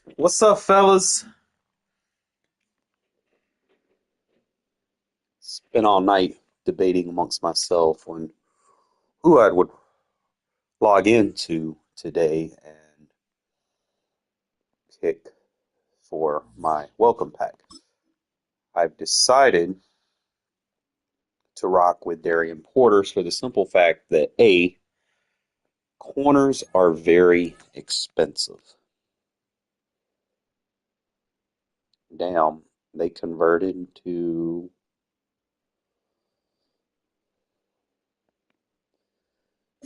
What's up, fellas? Spent all night debating amongst myself on who I would log into today and pick for my welcome pack. I've decided to rock with Darien Porters for the simple fact that A, corners are very expensive. Damn, they converted to.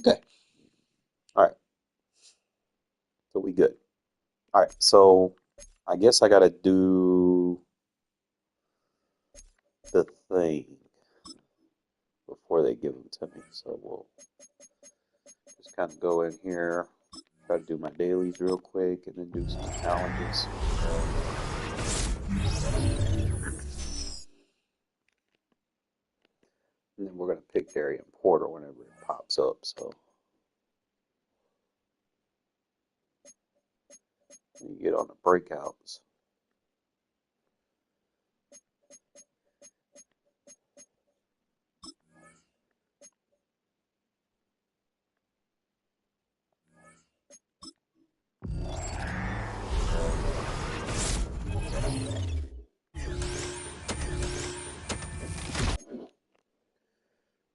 Okay, all right, so we good. All right, so I guess I gotta do the thing before they give them to me. So we'll just kind of go in here, try to do my dailies real quick, and then do some challenges. And then we're going to pick Darien Porter whenever it pops up. So you get on the breakouts.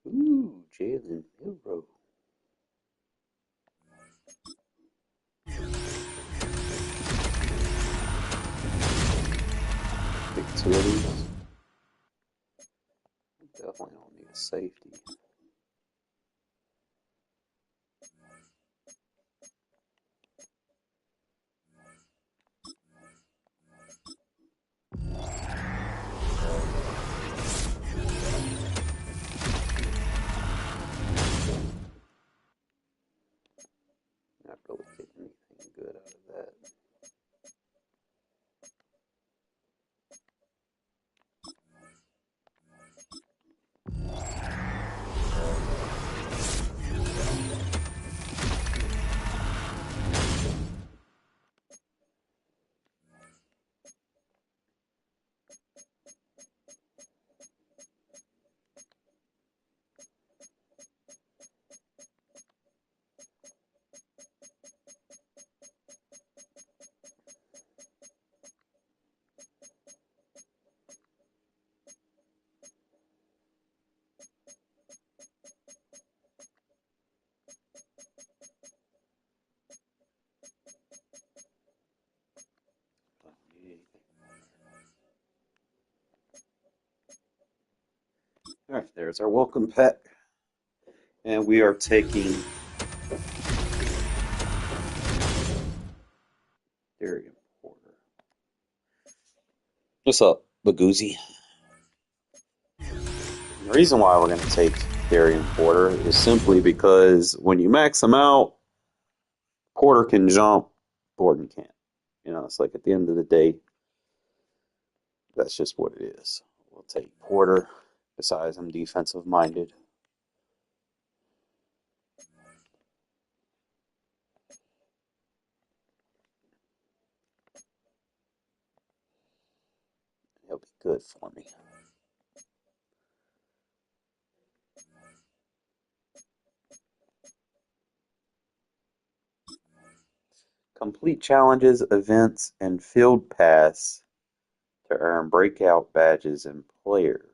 Ooh, Jalen Milrow. Big two of these. Definitely don't need a safety. Not really getting anything good out of that. All right, there's our welcome pack. And we are taking Darien Porter. What's up, Bagoozy? The reason why we're going to take Darien Porter is simply because when you max him out, Porter can jump, Gordon can't. It's like at the end of the day, that's just what it is. We'll take Porter. Besides, I'm defensive minded. He'll be good for me. Complete challenges, events, and field pass to earn breakout badges and players.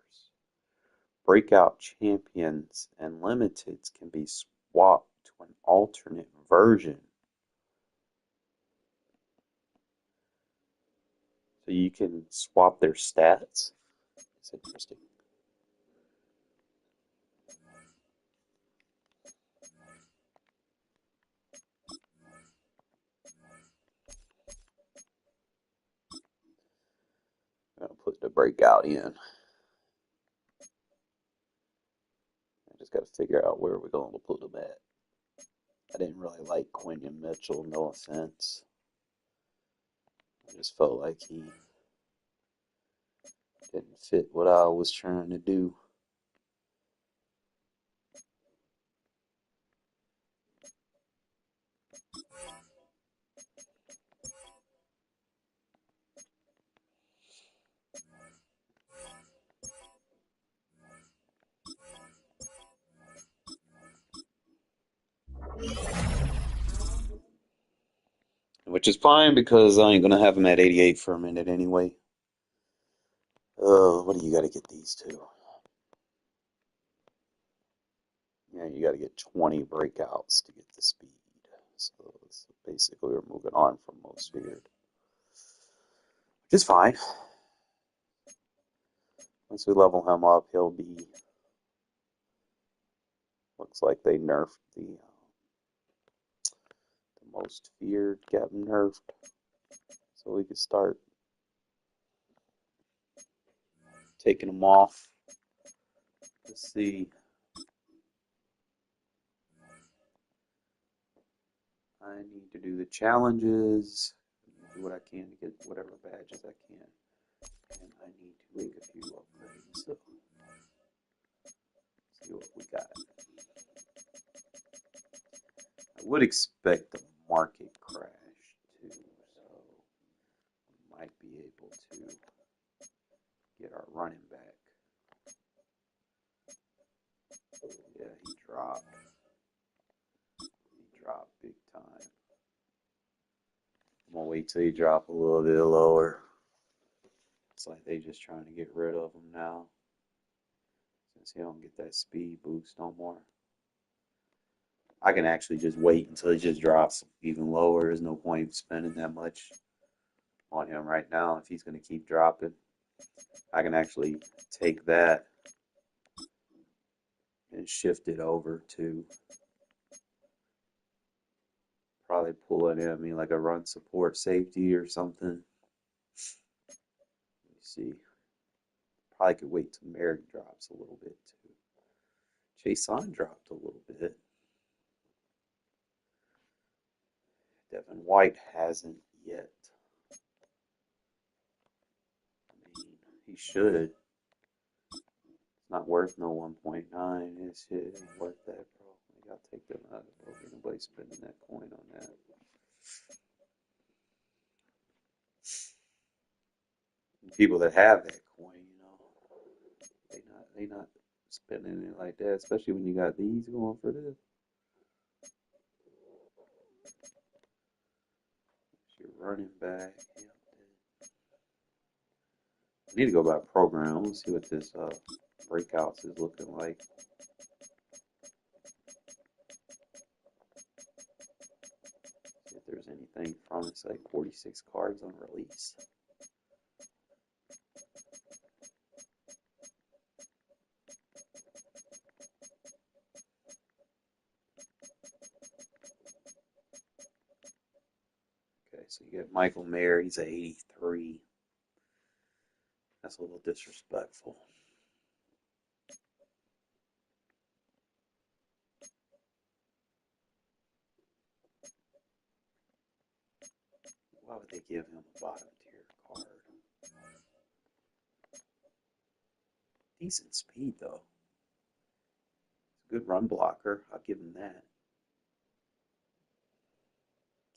Breakout champions and limiteds can be swapped to an alternate version. So you can swap their stats. It's interesting. I'll put the breakout in. I just got to figure out where we're going to put them at. I didn't really like Quinion Mitchell, no offense. I just felt like he didn't fit what I was trying to do. which is fine because I ain't gonna have him at 88 for a minute anyway. What do you got to get these two? Yeah, you got to get 20 breakouts to get the speed. So basically, we're moving on from most feared, which is fine. Once we level him up, he'll be. Looks like they nerfed the most feared, got nerfed, so we can start taking them off. Let's see. I need to do the challenges, do what I can to get whatever badges I can, and I need to make a few upgrades. So, let's see what we got. I would expect the market crash too, so we might be able to get our running back. Yeah, he dropped. He dropped big time. I'm gonna wait till he drop a little bit lower. It's like they just trying to get rid of him now, since he don't get that speed boost no more. I can actually just wait until he just drops even lower. There's no point spending that much on him right now if he's gonna keep dropping. I can actually take that and shift it over to probably pull it in. I mean, like a run support safety or something. Let me see. Probably could wait till Merrick drops a little bit too. Jason dropped a little bit. Devin White hasn't yet. I mean, he should. It's not worth no 1.9. It's shit. It ain't worth that, bro. You gotta take them out, bro. Ain't nobody spending that coin on that. People that have that coin, they not spending it like that, especially when you got these going for this. Your running back. Yeah. I need to go by program. Let's see what this breakouts is looking like. See if there's anything from it's like 46 cards on release. Okay, so you get Michael Mayer, he's at 83. That's a little disrespectful. Why would they give him a bottom tier card? Decent speed though. Good run blocker. I'll give him that.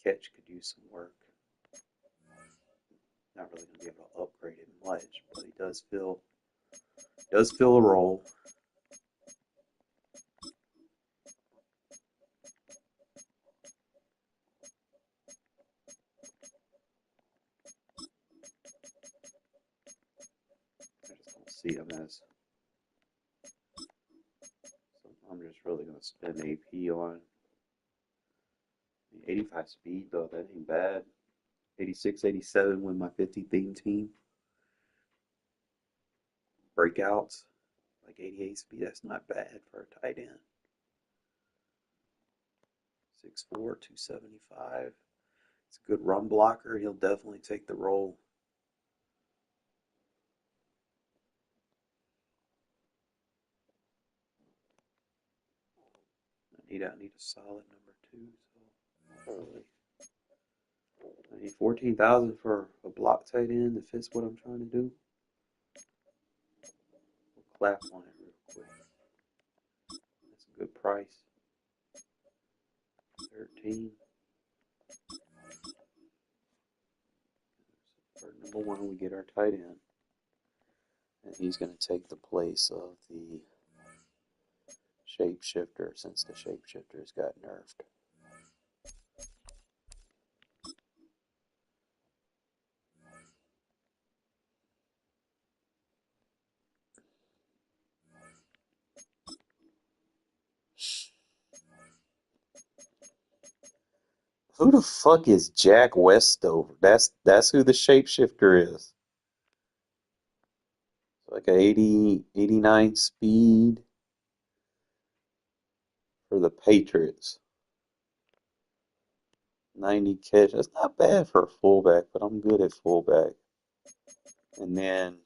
Catch could use some work. Not really going to be able to upgrade it much, but he does fill a role. I just don't see him as. So I'm just really going to spend AP on 85 speed though. That ain't bad. 86, 87 with my 50 theme team. Breakouts like 88 speed. That's not bad for a tight end. 6'4", 275. It's a good run blocker. He'll definitely take the role. I need a solid number two. So really, I need 14,000 for a block tight end that fits what I'm trying to do. We'll clap on it real quick. That's a good price. 13. For number one, we get our tight end, and he's going to take the place of the shapeshifter since the shapeshifters got nerfed. Who the fuck is Jack Westover? That's who the shapeshifter is. Like a 80, 89 speed for the Patriots. 90 catch. That's not bad for a fullback, but I'm good at fullback. And then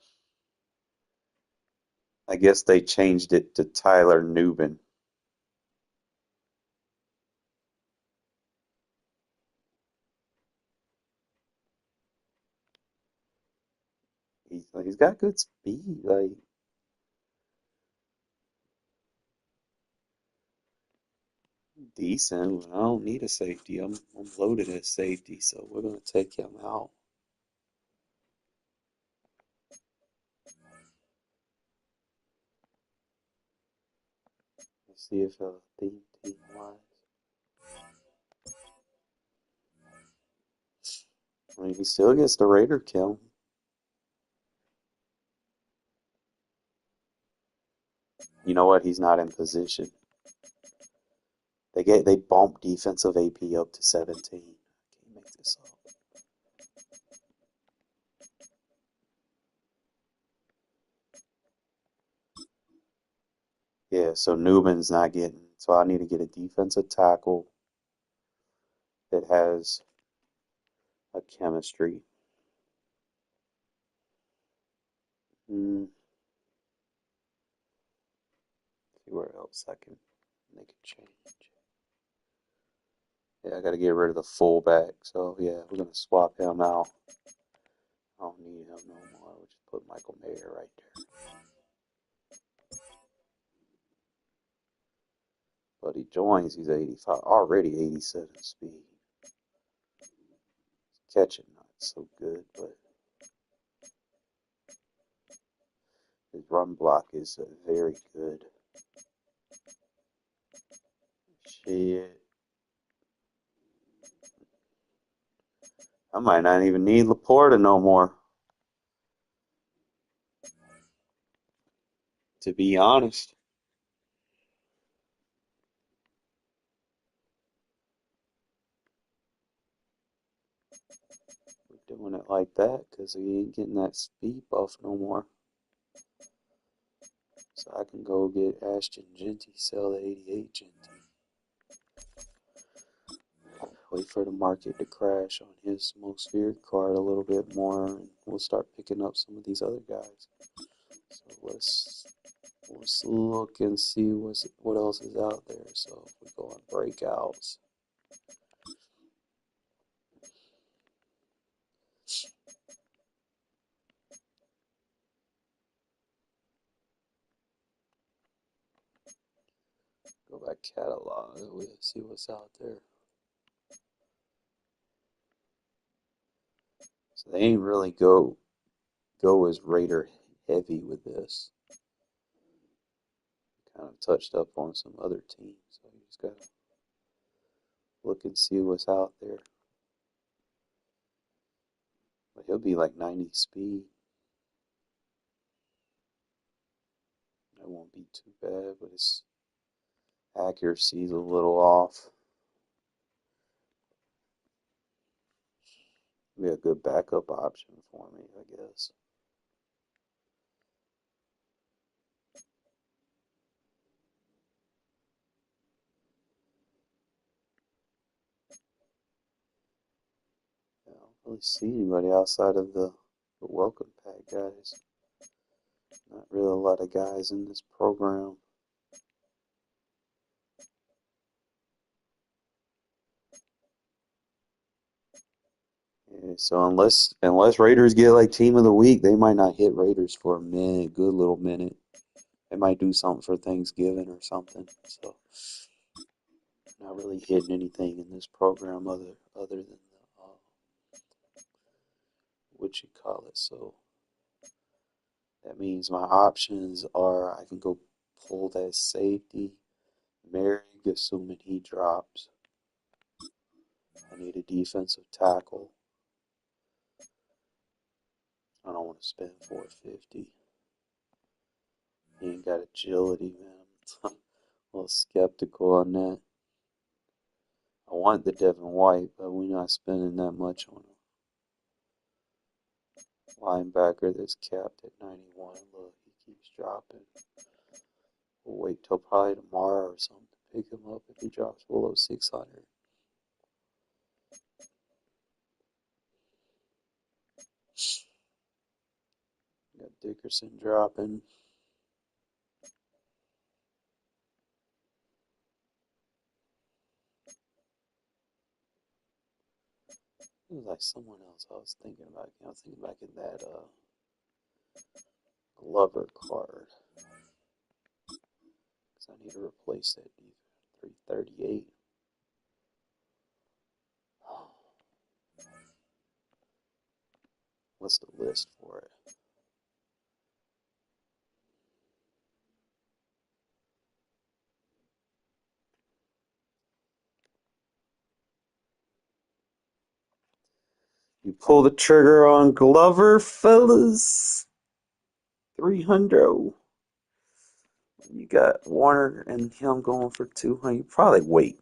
I guess they changed it to Tyler Nubin. He's got good speed, like decent. I don't need a safety. I'm loaded at safety, so we're gonna take him out. Let's see if team wise. I mean, he still gets the Raider kill. You know what? He's not in position. They bumped defensive AP up to 17. Can't make this up. Yeah, so Newman's not getting. So I need to get a defensive tackle that has a chemistry. Hmm, see where else I can make a change. Yeah, I got to get rid of the fullback. So yeah, we're gonna swap him out. I don't need him no more. We'll just put Michael Mayer right there. But he joins. He's 85, already 87 speed. Catching not so good, but his run block is very good. Shit. I might not even need Laporta no more, to be honest. We're doing it like that because he ain't getting that speed buff no more. So I can go get Ashton Genty, sell the 88 Genty. Wait for the market to crash on his most feared card a little bit more, and we'll start picking up some of these other guys. So let's look and see what else is out there. So if we go on breakouts, go back catalog, we'll see what's out there. So they ain't really go as Raider heavy with this. Kind of touched up on some other teams, so you just gotta look and see what's out there. But he'll be like 90 speed. That won't be too bad, but his accuracy's a little off. Be a good backup option for me, I guess. I don't really see anybody outside of the welcome pack guys. Not really a lot of guys in this program. Yeah, so unless Raiders get like team of the week, they might not hit Raiders for a minute, good little minute. They might do something for Thanksgiving or something. So not really hitting anything in this program other than the what you call it. So that means my options are I can go pull that safety, Merrick, assuming he drops. I need a defensive tackle. I don't want to spend 450. He ain't got agility, man. I'm a little skeptical on that. I want the Devin White, but we're not spending that much on a linebacker that's capped at 91. Look, he keeps dropping. We'll wait till probably tomorrow or something to pick him up if he drops below 600. Got Dickerson dropping. It was like someone else I was thinking about. I was thinking back in that Glover card. Because I need to replace that 338. What's the list for it? You pull the trigger on Glover, fellas. 300. You got Warner and him going for 200. You probably wait.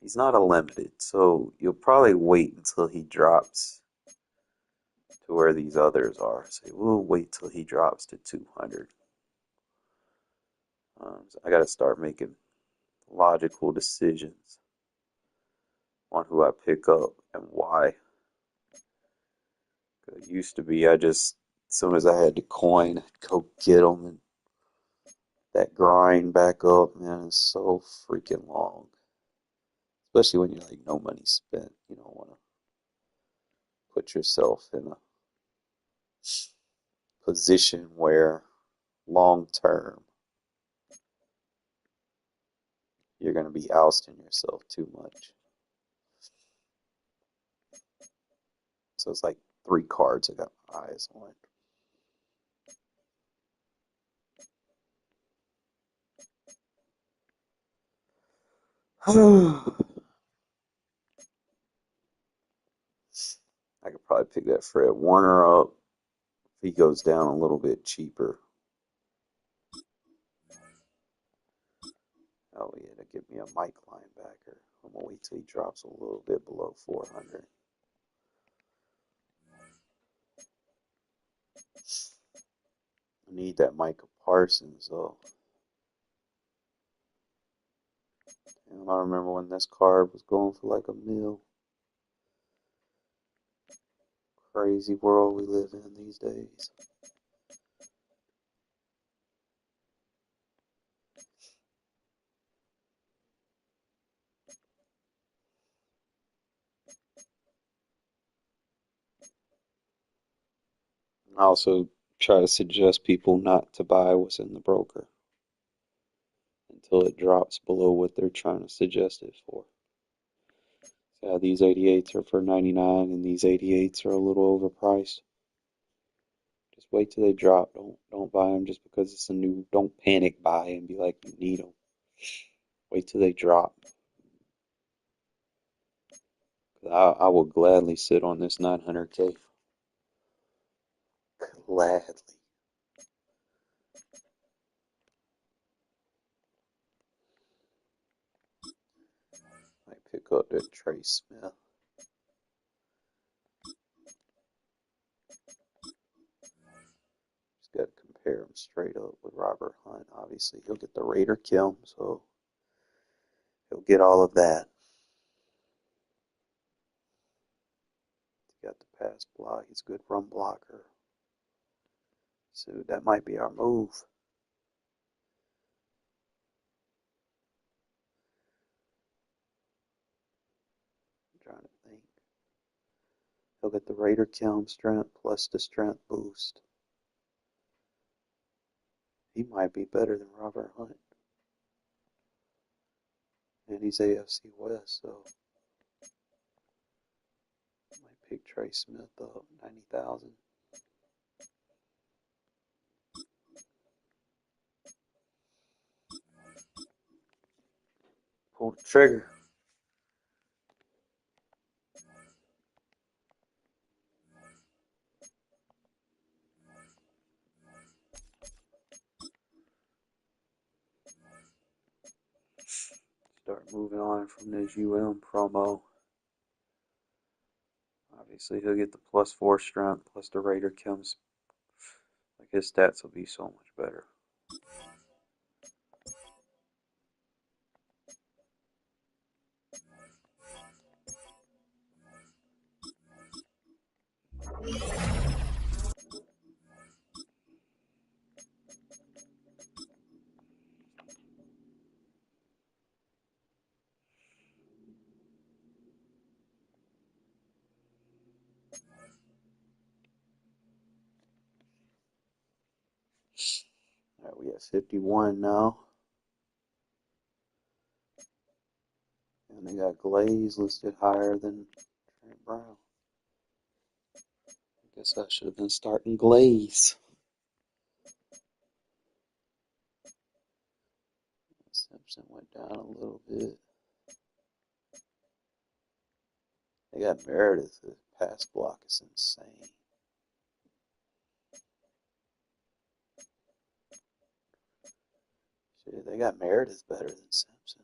He's not a limited, so you'll probably wait until he drops to where these others are. So we'll wait till he drops to 200. So I got to start making logical decisions on who I pick up and why. It used to be as soon as I had the coin, I'd go get them, and that grind back up, man, is so freaking long. Especially when you're like no money spent. You don't want to put yourself in a position where long term you're going to be ousting yourself too much. So it's like 3 cards I got my eyes on. I could probably pick that Fred Warner up if he goes down a little bit cheaper. Oh yeah, to give me a Mike linebacker. I'm gonna wait till he drops a little bit below 400. I need that Micah Parsons though. And I remember when this card was going for like $1 million. Crazy world we live in these days. I also try to suggest people not to buy what's in the broker until it drops below what they're trying to suggest it for. Yeah, these 88s are for 99 and these 88s are a little overpriced. Just wait till they drop. Don't buy them just because it's a new. Don't panic buy and be like you need them. Wait till they drop. I will gladly sit on this 900K. Gladly. I pick up that Trey Smith. Just got to compare him straight up with Robert Hunt. Obviously, he'll get the Raider kill, so he'll get all of that. He got the pass block. He's a good run blocker. So that might be our move. I'm trying to think. He'll get the Raider kill strength plus the strength boost. He might be better than Robert Hunt. And he's AFC West, so I might pick Trey Smith up, 90,000. Pull the trigger. Start moving on from this promo. Obviously, he'll get the +4 strength, plus the Raider comes. Like his stats will be so much better. All right, we have 51 now. And they got Glaze listed higher than Trent Brown. I guess I should have been starting Glaze. Simpson went down a little bit. They got Meredith. The pass block is insane. Shit, they got Meredith better than Simpson.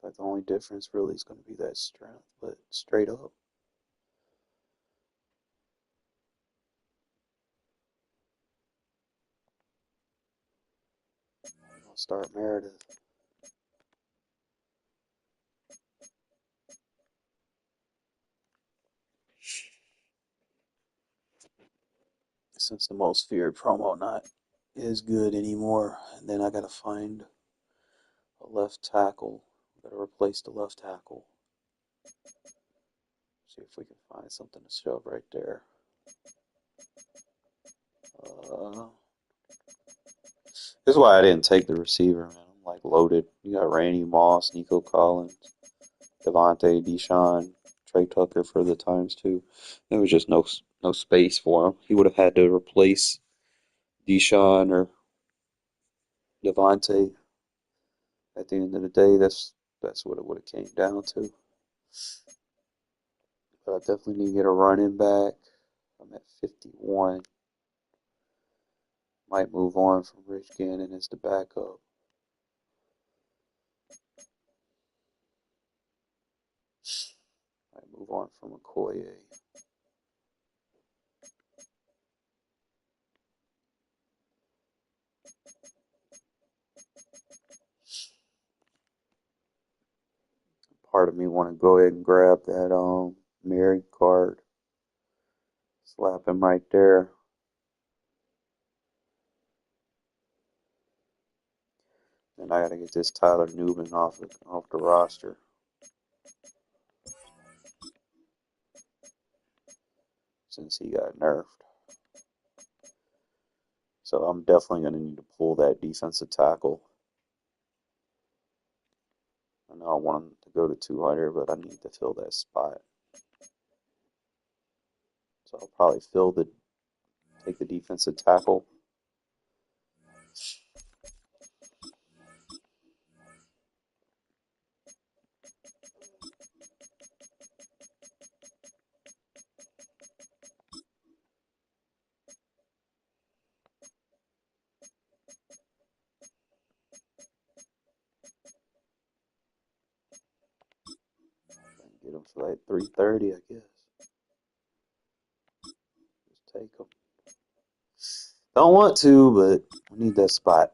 Like the only difference really is going to be that strength, but straight up. I'll start Meredith. Since the most feared promo not is good anymore, and then I gotta find a left tackle. Gotta replace the left tackle. See if we can find something to shove right there. This is why I didn't take the receiver, man. I'm like loaded. You got Randy Moss, Nico Collins, Devontae, Deshaun, Trey Tucker for the times too. There was just no space for him. He would have had to replace Deshaun or Devontae. At the end of the day, that's what it would have came down to. But I definitely need to get a running back. I'm at 51. Might move on from Rich Gannon as the backup. Might move on from Okoye. Part of me want to go ahead and grab that Mary card. Slap him right there. And I gotta get this Tyler Newman off the roster. Since he got nerfed. So I'm definitely gonna need to pull that defensive tackle. I know I want him to go to 200, but I need to fill that spot. So I'll probably take the defensive tackle. Get him for like 330, I guess. Just take him. Don't want to, but I need that spot.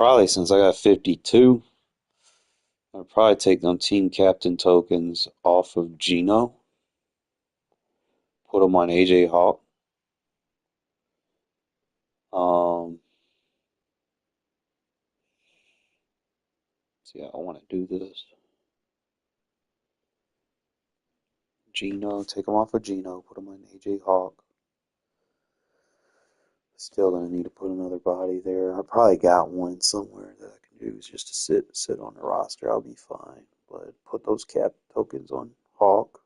Probably since I got 52, I'd probably take them team captain tokens off of Geno, put them on AJ Hawk. Um, see, I want to do this. Geno, take them off of Geno, put them on AJ Hawk. Still gonna need to put another body there. I probably got one somewhere that I can use just to sit on the roster. I'll be fine. But put those cap tokens on Hawk.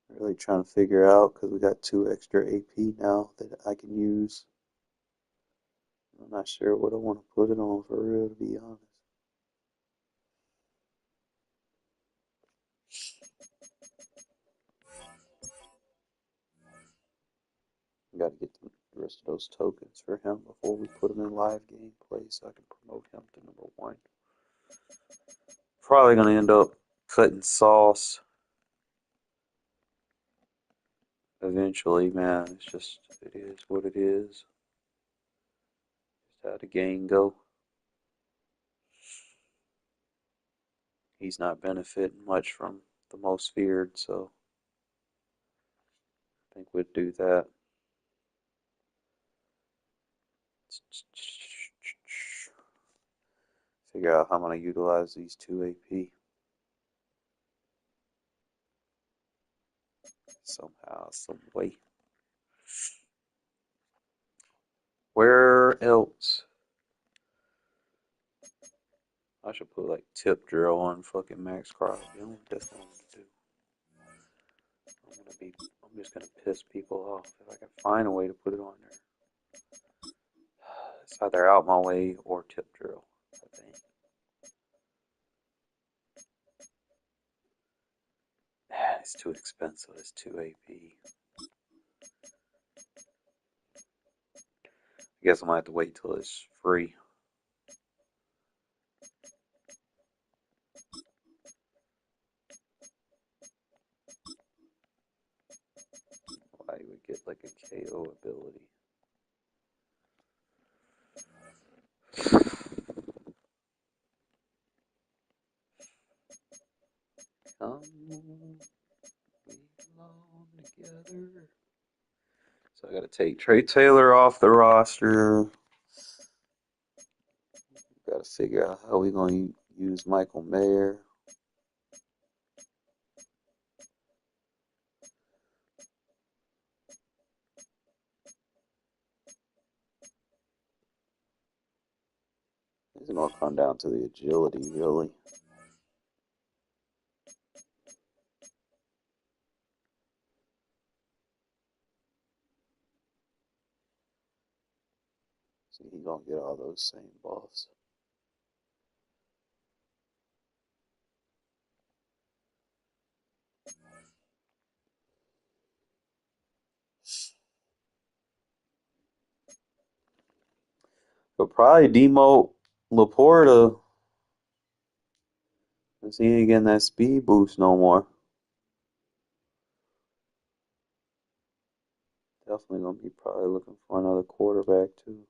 Really trying to figure out because we got 2 extra AP now that I can use. I'm not sure what I want to put it on for real, to be honest. Got to get the rest of those tokens for him before we put him in live gameplay so I can promote him to #1. Probably going to end up cutting sauce eventually, man. It's just, it is what it is. Just how the game go. He's not benefiting much from the most feared, so I think we'd do that. Figure out how I'm going to utilize these 2 AP somehow, some way. Where else? I should put like tip drill on fucking Max Crosby. I don't that's what I'm gonna do. I'm just gonna piss people off if I can find a way to put it on there. It's either out my way or tip drill, I think. It's too expensive. It's 2 AP. I guess I might have to wait till it's free. I would get like a KO ability. Come on, we belong together. So I gotta take Trey Taylor off the roster. Gotta figure out how we gonna use Michael Mayer. It's gonna come down to the agility, really. So he gonna get all those same buffs. But probably demote Laporta since he ain't getting that speed boost no more. Definitely gonna be probably looking for another quarterback too.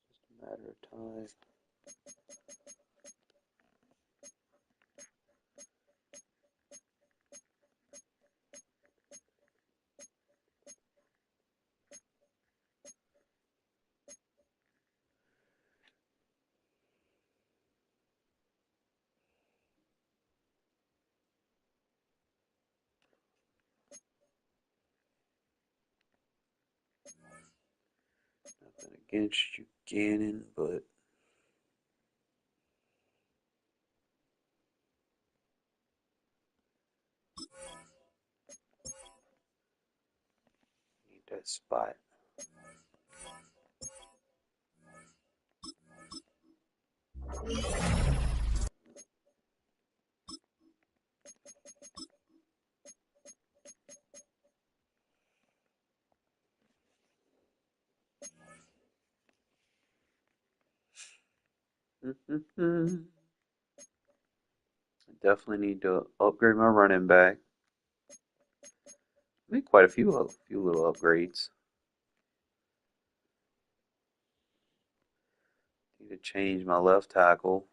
Just a matter of time. Nothing against you, Gannon, but need that spot. I definitely need to upgrade my running back. made quite a few little upgrades. Need to change my left tackle.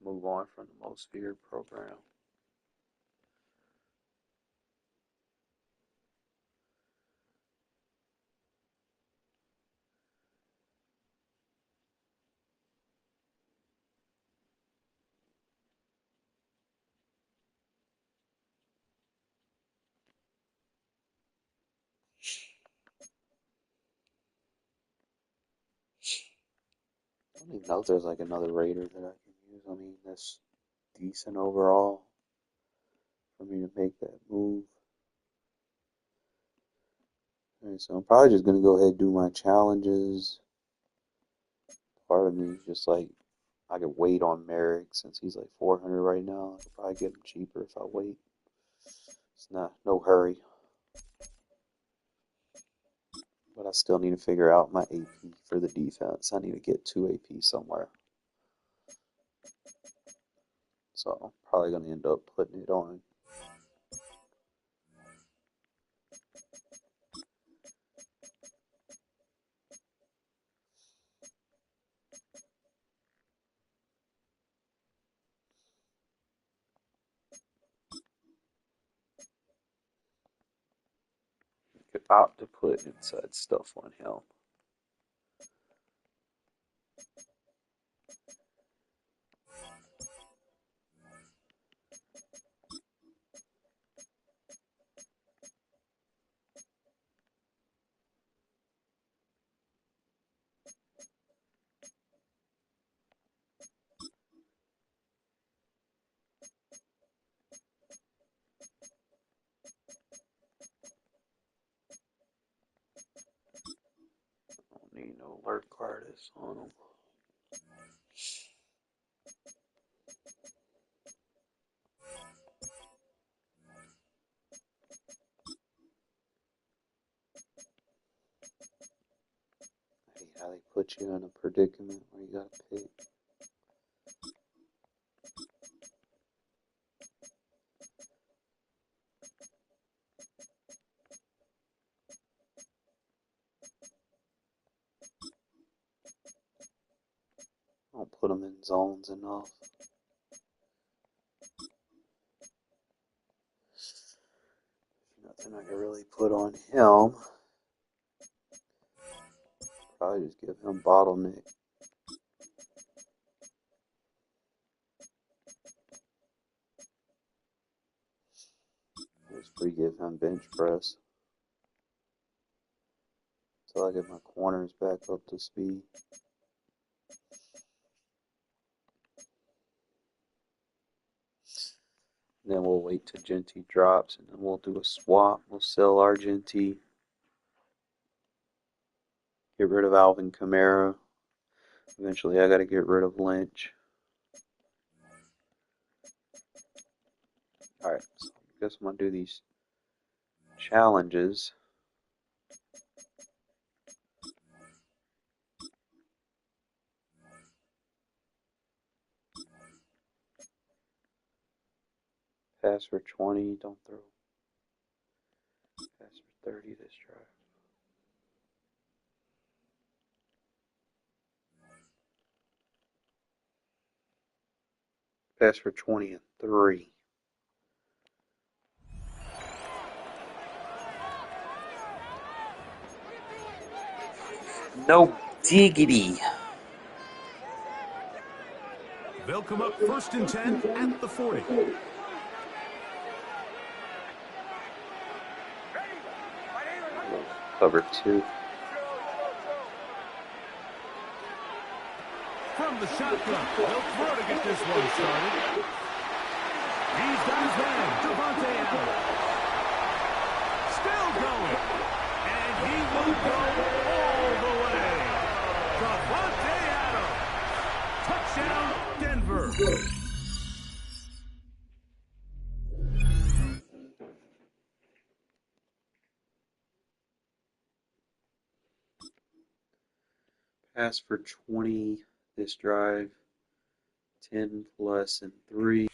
Move on from the most feared program. I don't even know if there's like another Raider that I can use. I mean, that's decent overall for me to make that move. Alright, so I'm probably just gonna go ahead and do my challenges. Part of me is just like I could wait on Merrick since he's like 400 right now. I could probably get him cheaper if I wait. It's not no hurry, but I still need to figure out my AP for the defense. I need to get 2 AP somewhere. So I'm probably gonna end up putting it on. Could opt to put inside stuff on him. Don't need no alert artists on him. I hate how they put you in a predicament where you gotta pick. Don't put them in zones enough. Nothing I can really put on him. Probably just give him bottleneck. Just give him bench press until I get my corners back up to speed. Then we'll wait till Genty drops, and then we'll do a swap. We'll sell our Genty. Get rid of Alvin Kamara. Eventually, I got to get rid of Lynch. Alright, so I guess I'm going to do these challenges. Pass for 20, don't throw. Pass for 30 this drive. Pass for 20 and 3. No diggity. They'll come up 1st and 10 at the 40. Cover 2. From the shotgun, they'll throw to get this one started. He's got his man, Devontae Adams. Still going. And he will go all the way. Devontae Adams. Touchdown, Denver. Pass for 20 this drive. 10 plus and 3.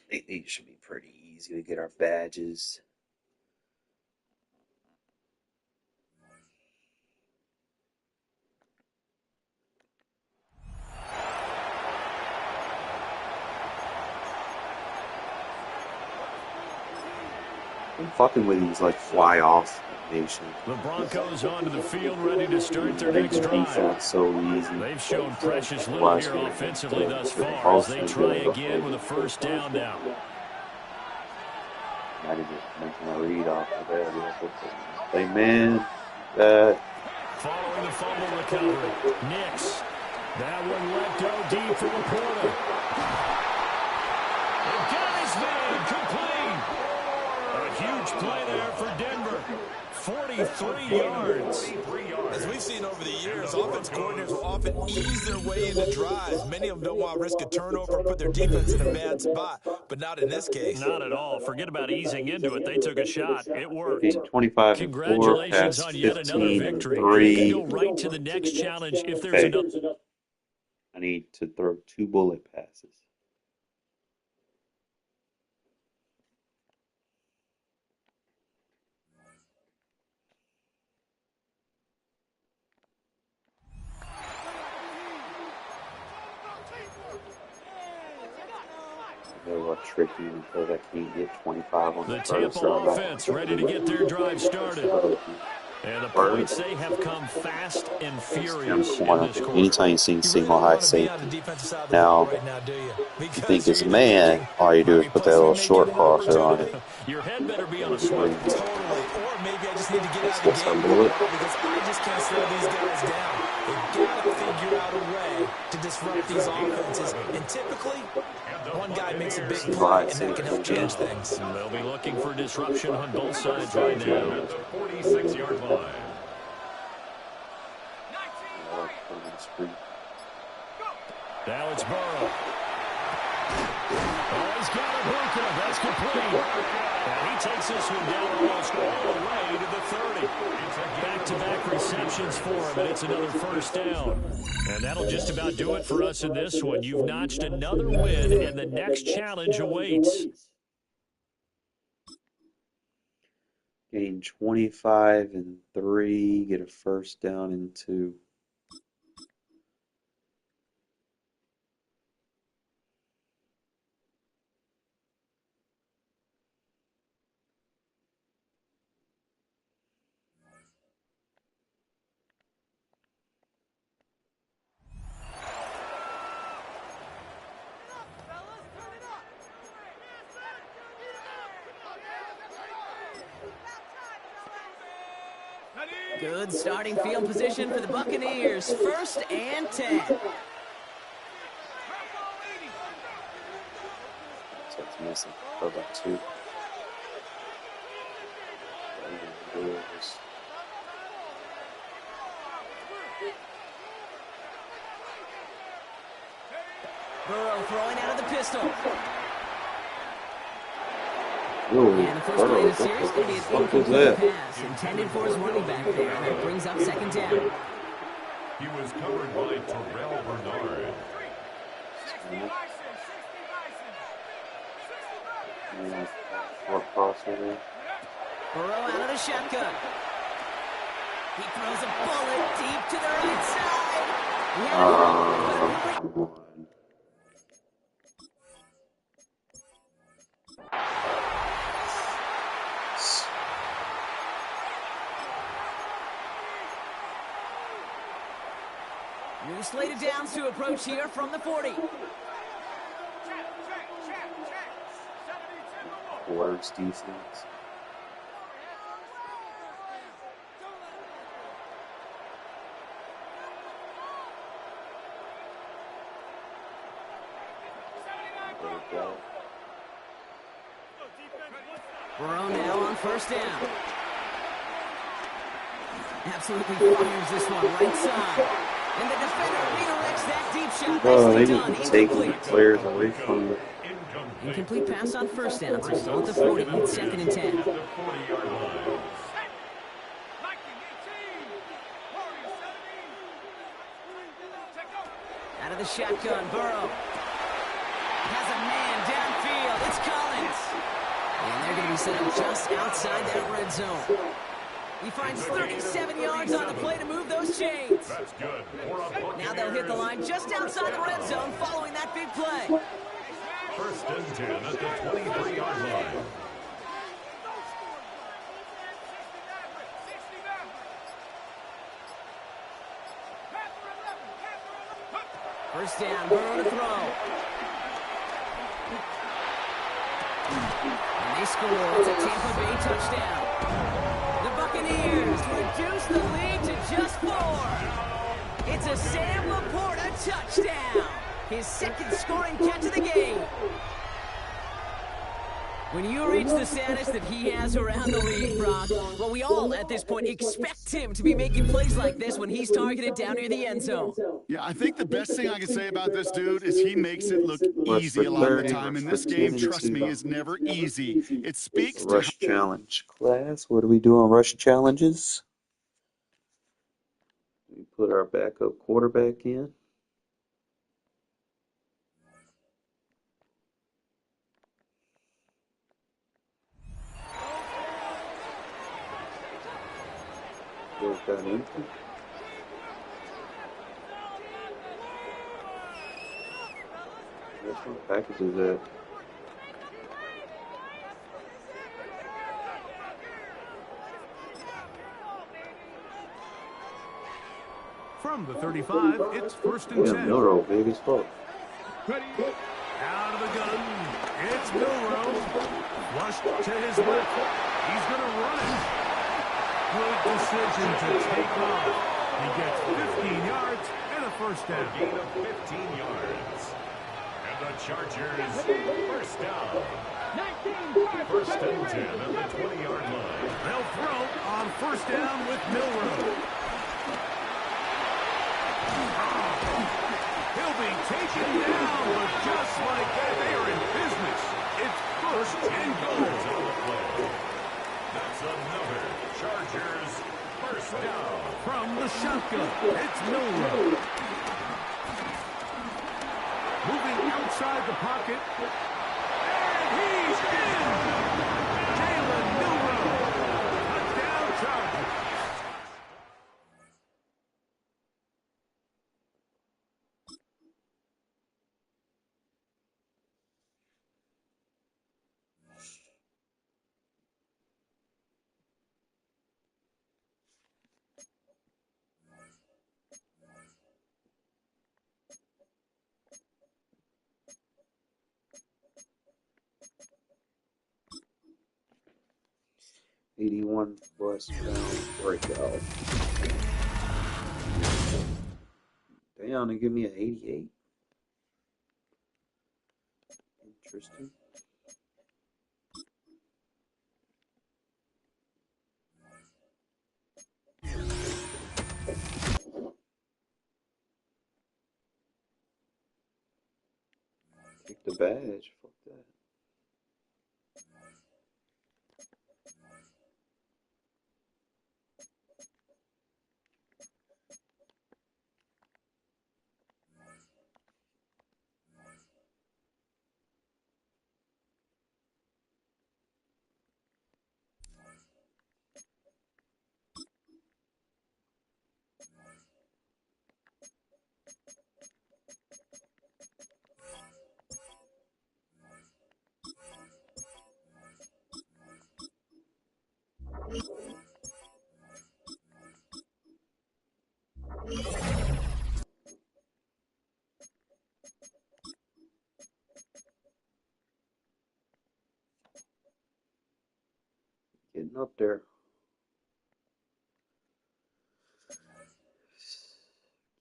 These should be pretty easy. We get our badges. I'm fucking with these like fly off nations. The Broncos onto the field, ready to start their next drive. So easy. They've shown precious little here offensively thus far as they try again with a first down now. I need to make my read off of there. Hey man, that. Following the fumble recovery, Nix. That one let go deep for Porter. They got his man complete. A huge play there for Denver. 43 yards. As we've seen over the years, offense coordinators will often ease their way into drives. Many of them don't want to risk a turnover or put their defense in a bad spot, but not in this case. Not at all. Forget about easing into it. They took a shot. It worked. 25 Congratulations on yet another victory. You can go right to the next challenge if there's another. I need to throw 2 bullet passes. A little tricky because I can't get 25 on the first Tampa offense ready to get their drive started. And the points, they have come fast and furious in this quarter. Anytime you see single high safety, now you think it's a man, all you do is put that little short crosser on it. Your head better be on a swivel. Totally. Or maybe I just need to get out of the game because I just can't slow these guys down. They've got to figure out a way to disrupt these offenses. And typically, one guy makes a big play, and that can help change things. They'll be looking for disruption on both sides right now. At the 46-yard line. Now it's Burrow. Oh, he's got Ibuka. That's complete. And he takes this one down almost all the way to the 30. Back-to-back receptions for him, and it's another first down. And that'll just about do it for us in this one. You've notched another win, and the next challenge awaits. Gain 25 and 3, get a first down and 2. Good starting field position for the Buccaneers. 1st and 10. So it's missing. Go back 2. Burrow throwing out of the pistol. Ooh, And the first play of the series is going to be an incomplete pass intended for his running back there. And that brings up 2nd down. He was covered by Terrell Bernard. Burrow out of the shotgun. He throws a bullet deep to the right side. New slated downs to approach here from the 40. Words defense. Burrow now on 1st down. Absolutely fires this one right side. And the defender redirects that deep shot. Oh, they Nicely done. just taking the players away from the... Incomplete pass on 1st down. So still at the 40. It's 2nd and 10. Out of the shotgun, Burrow has a man downfield. He's set up just outside that red zone. He finds 37 yards on the play to move those chains. That's good. Now they'll hit the line just outside the red zone following that big play. First and 10 at the 23-yard line. First down, Burrow to throw. And they score. It's a Tampa Bay touchdown. The Buccaneers reduce the lead to just 4. It's a Sam Laporta touchdown. His second scoring catch of the game. When you reach the status that he has around the league, Brock, well, we all at this point expect him to be making plays like this when he's targeted down near the end zone. Yeah, I think the best thing I can say about this dude is he makes it look easy a lot of the time. And this game, trust me, is never easy. It speaks to Rush challenge class. What do we do on rush challenges? We put our backup quarterback in. Build that in. Where's my packages at? From the 35, it's first and 10. Milrow, baby's fault. Ready? Out of the gun. It's Milrow. Flush to his left. He's going to run it. Good decision to take off. He gets 15 yards and a first down. Gain of 15 yards. And the Chargers, first down. First and 10 at the 20-yard line. They'll throw on first down with Milrow. He'll be taken down, but just like that, they are in business. It's first and goal. On the play. That's another Chargers first down. From the shotgun, it's Milrow. Moving outside the pocket. And he's in! Jalen Milrow. Touchdown Chargers. '81 first round breakout. Damn, they give me an 88. Interesting. Kick the badge. Fuck that. Getting up there.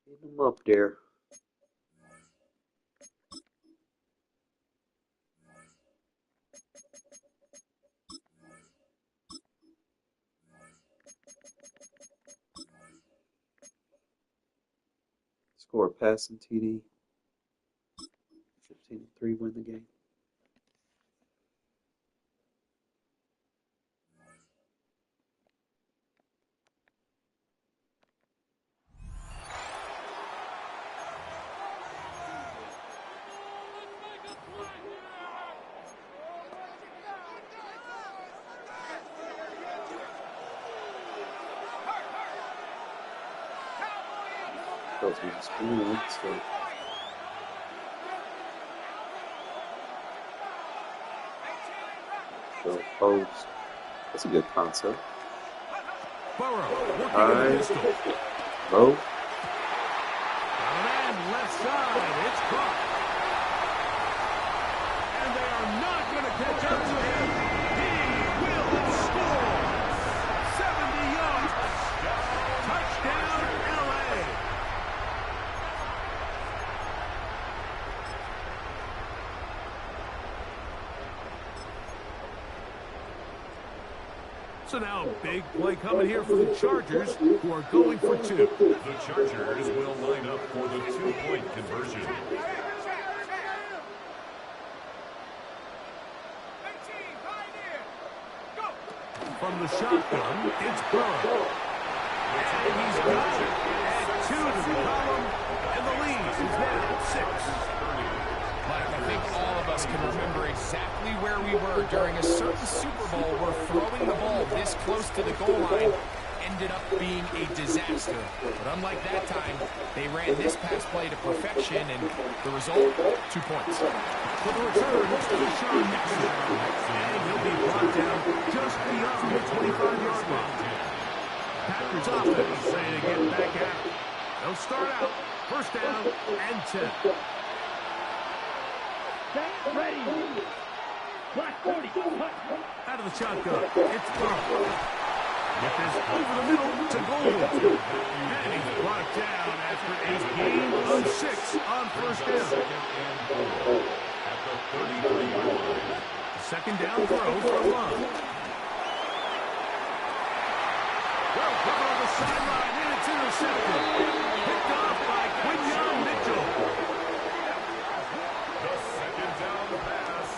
Getting them up there. Score a passing TD. 15-3 win the game. Those are just good, so. So post. That's a good concept. Burrow working All in the right. pistol. Low. And left side, it's caught. And they are not going to catch up to him. He will score. 70 yards. Touchdown, L.A. So now, big play coming here for the Chargers, who are going for two. The Chargers will line up for the two-point conversion. From the shotgun, it's Burrow. And he's got it. Add two to the column, and the lead is now 6. Mike, I think all of us can remember exactly where we were during a certain Super Bowl where throwing the ball this close to the goal line ended up being a disaster. But unlike that time, they ran this pass play to perfection, and the result, 2 points. For the return, it's Deshaun Nixon. And he'll be brought down just beyond the 25-yard line. Packers offense saying to get back at it. They'll start out, first down and 10. Ready. Black 40. Out of the shotgun, it's Burrow. Get this over the middle to Golden. And he's brought down after a gain of 6 on first down. At the 33-yard line. Second down throw for Love. Well covered on the sideline, and it's intercepted. Picked off by Quinyon Mitchell. The second down pass.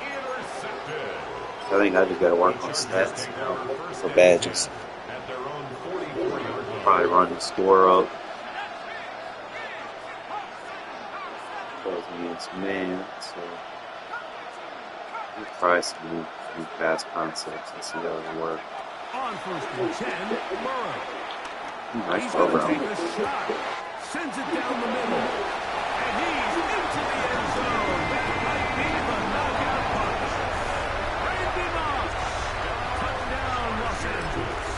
Intercepted. I think I just got to work on stats for badges. At their own 44-yard line. Probably run the score up. Goes against man, so we'll try some new pass concepts and see how they work. On first and 10, Burrow. Nice He's going to take program. a shot. Sends it down the middle. And he's into the end zone. That might be the knockout punch. Randy Moss. Touchdown, Los Angeles.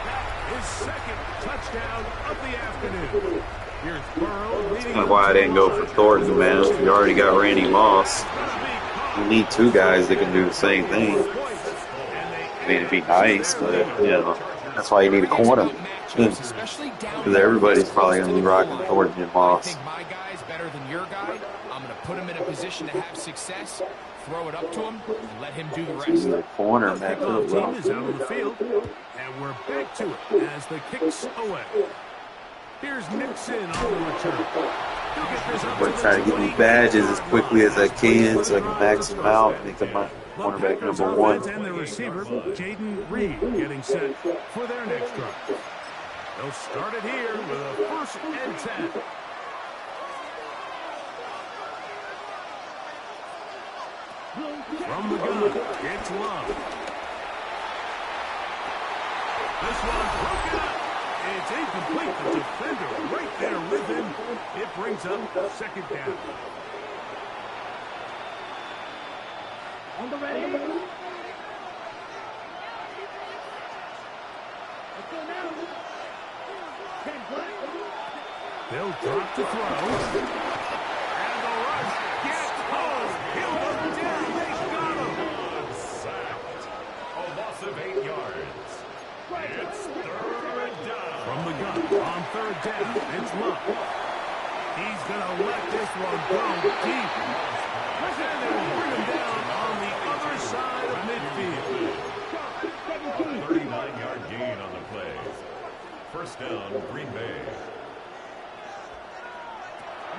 That is second touchdown of the afternoon. Here's Burrow leading. That's why I didn't go for Thornton, man. You already got Randy Moss. You need two guys that can do the same thing. I mean, it'd be nice, but, you know, that's why you need a corner. Because everybody's probably going to be rocking Thornton and I Moss. think my guy is better than your guy. I'm going to put him in a position to have success, throw it up to him, and let him do the rest. The corner match up Kickoff well. team is out on the field, and we're back to it as the kicks away. Here's Nixon on the return. He'll get this up I'm trying to get these badges as quickly as I can so I can max them out and make them my cornerback number one. And the receiver, Jaden Reed, getting set for their next drive. They'll start it here with a first and 10. From the gun, it's Love. This one broken up. It's incomplete. The defender right there with him. It brings up second down. On the ready. Let's go now. 10 black. They'll drop to throw. And the rush gets home. He'll look down. They got him. Sacked. A loss of 8 yards. It's third down. From the gun, on third down, it's Love. He's going to let this one go deep. And they'll bring him down on the other side of midfield. 39-yard gain on the play. First down, Green Bay.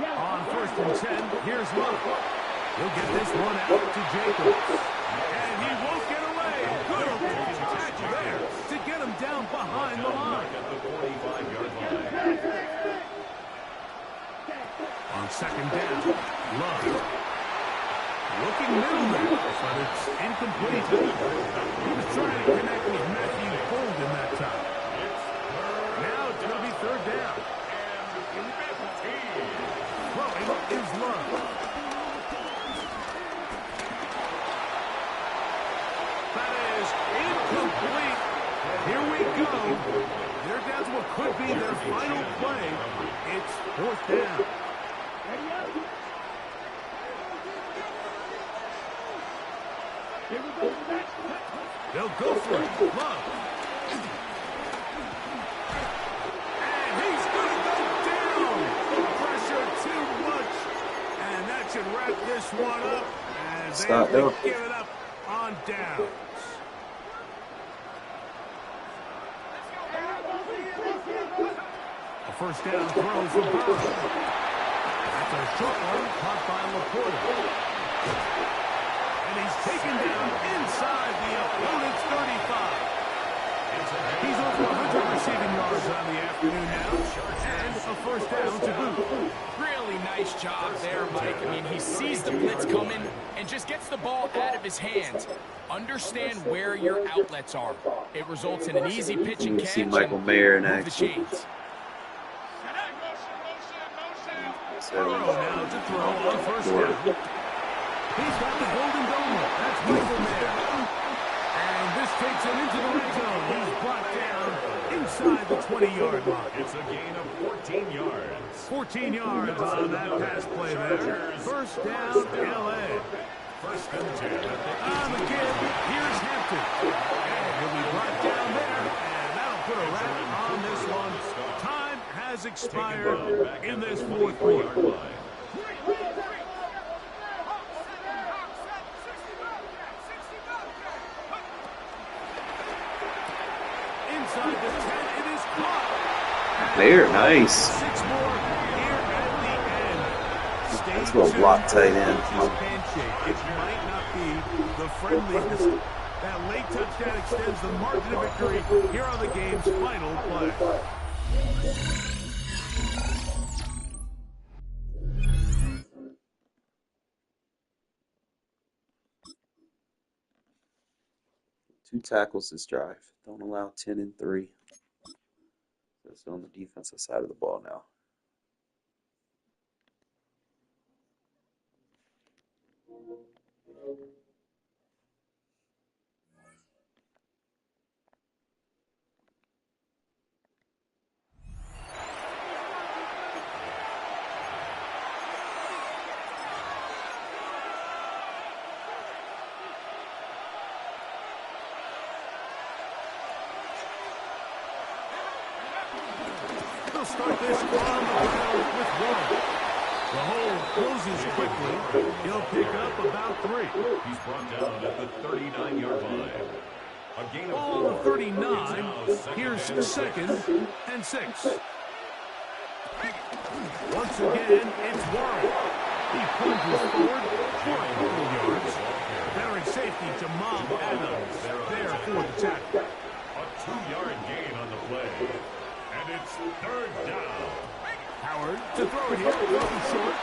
On first and 10, here's Love. He'll get this one out to Jacobs. And he won't get away. Good catch there to get him down behind the line. At the 45-yard line. On second down, Love. Looking middle there, but it's incomplete. He was trying to connect with Matthew Golden that time. Now it's going to be third down. is Love. That is incomplete. Here we go. They're down to what could be their final play. It's 4th down. They'll go for it. Love. And he's going to go down. Pressure too much. And that should wrap this one up. And they have to give it up on downs. A first down throw for Burrow. That's a short one caught by Laporta. And he's taken down inside the opponent's 35. He's over 100 receiving yards on the afternoon now. And a first down to boot. Really nice job there, Mike. I mean, he sees the blitz coming and just gets the ball out of his hands. Understand where your outlets are. It results in an easy pitch and catch. See Michael Mayer in action. Now to throw on first down. He's got the golden donut. That's Michael Mayer. And this takes him into the red zone. He's brought down inside the 20-yard line. It's a gain of 14 yards. 14 yards on that pass play there. First down, L.A. First and 10. On the give, here's Hampton. And he'll be brought down there. And that'll put a wrap on this one. Time has expired in this fourth quarter. Inside the 10, it is caught. There, nice. 6 more here at the end. That's a little block tight end. Handshake. It might not be the friendliest. That late touchdown extends the margin of victory here on the game's final play. Two tackles this drive. Don't allow 10 and 3. That's on the defensive side of the ball now. They'll start this on the ground with 1. The hole closes quickly. He'll pick up about 3. He's brought down at the 39-yard line. A gain of Ball 4. to 39. Here's 2nd and 6. Once again, it's Warren. He plunges forward for a couple yards. Veteran safety Jamal Adams there for the tackle. A 2-yard gain on the play. And it's 3rd down. Howard to throw it here. Throwing short.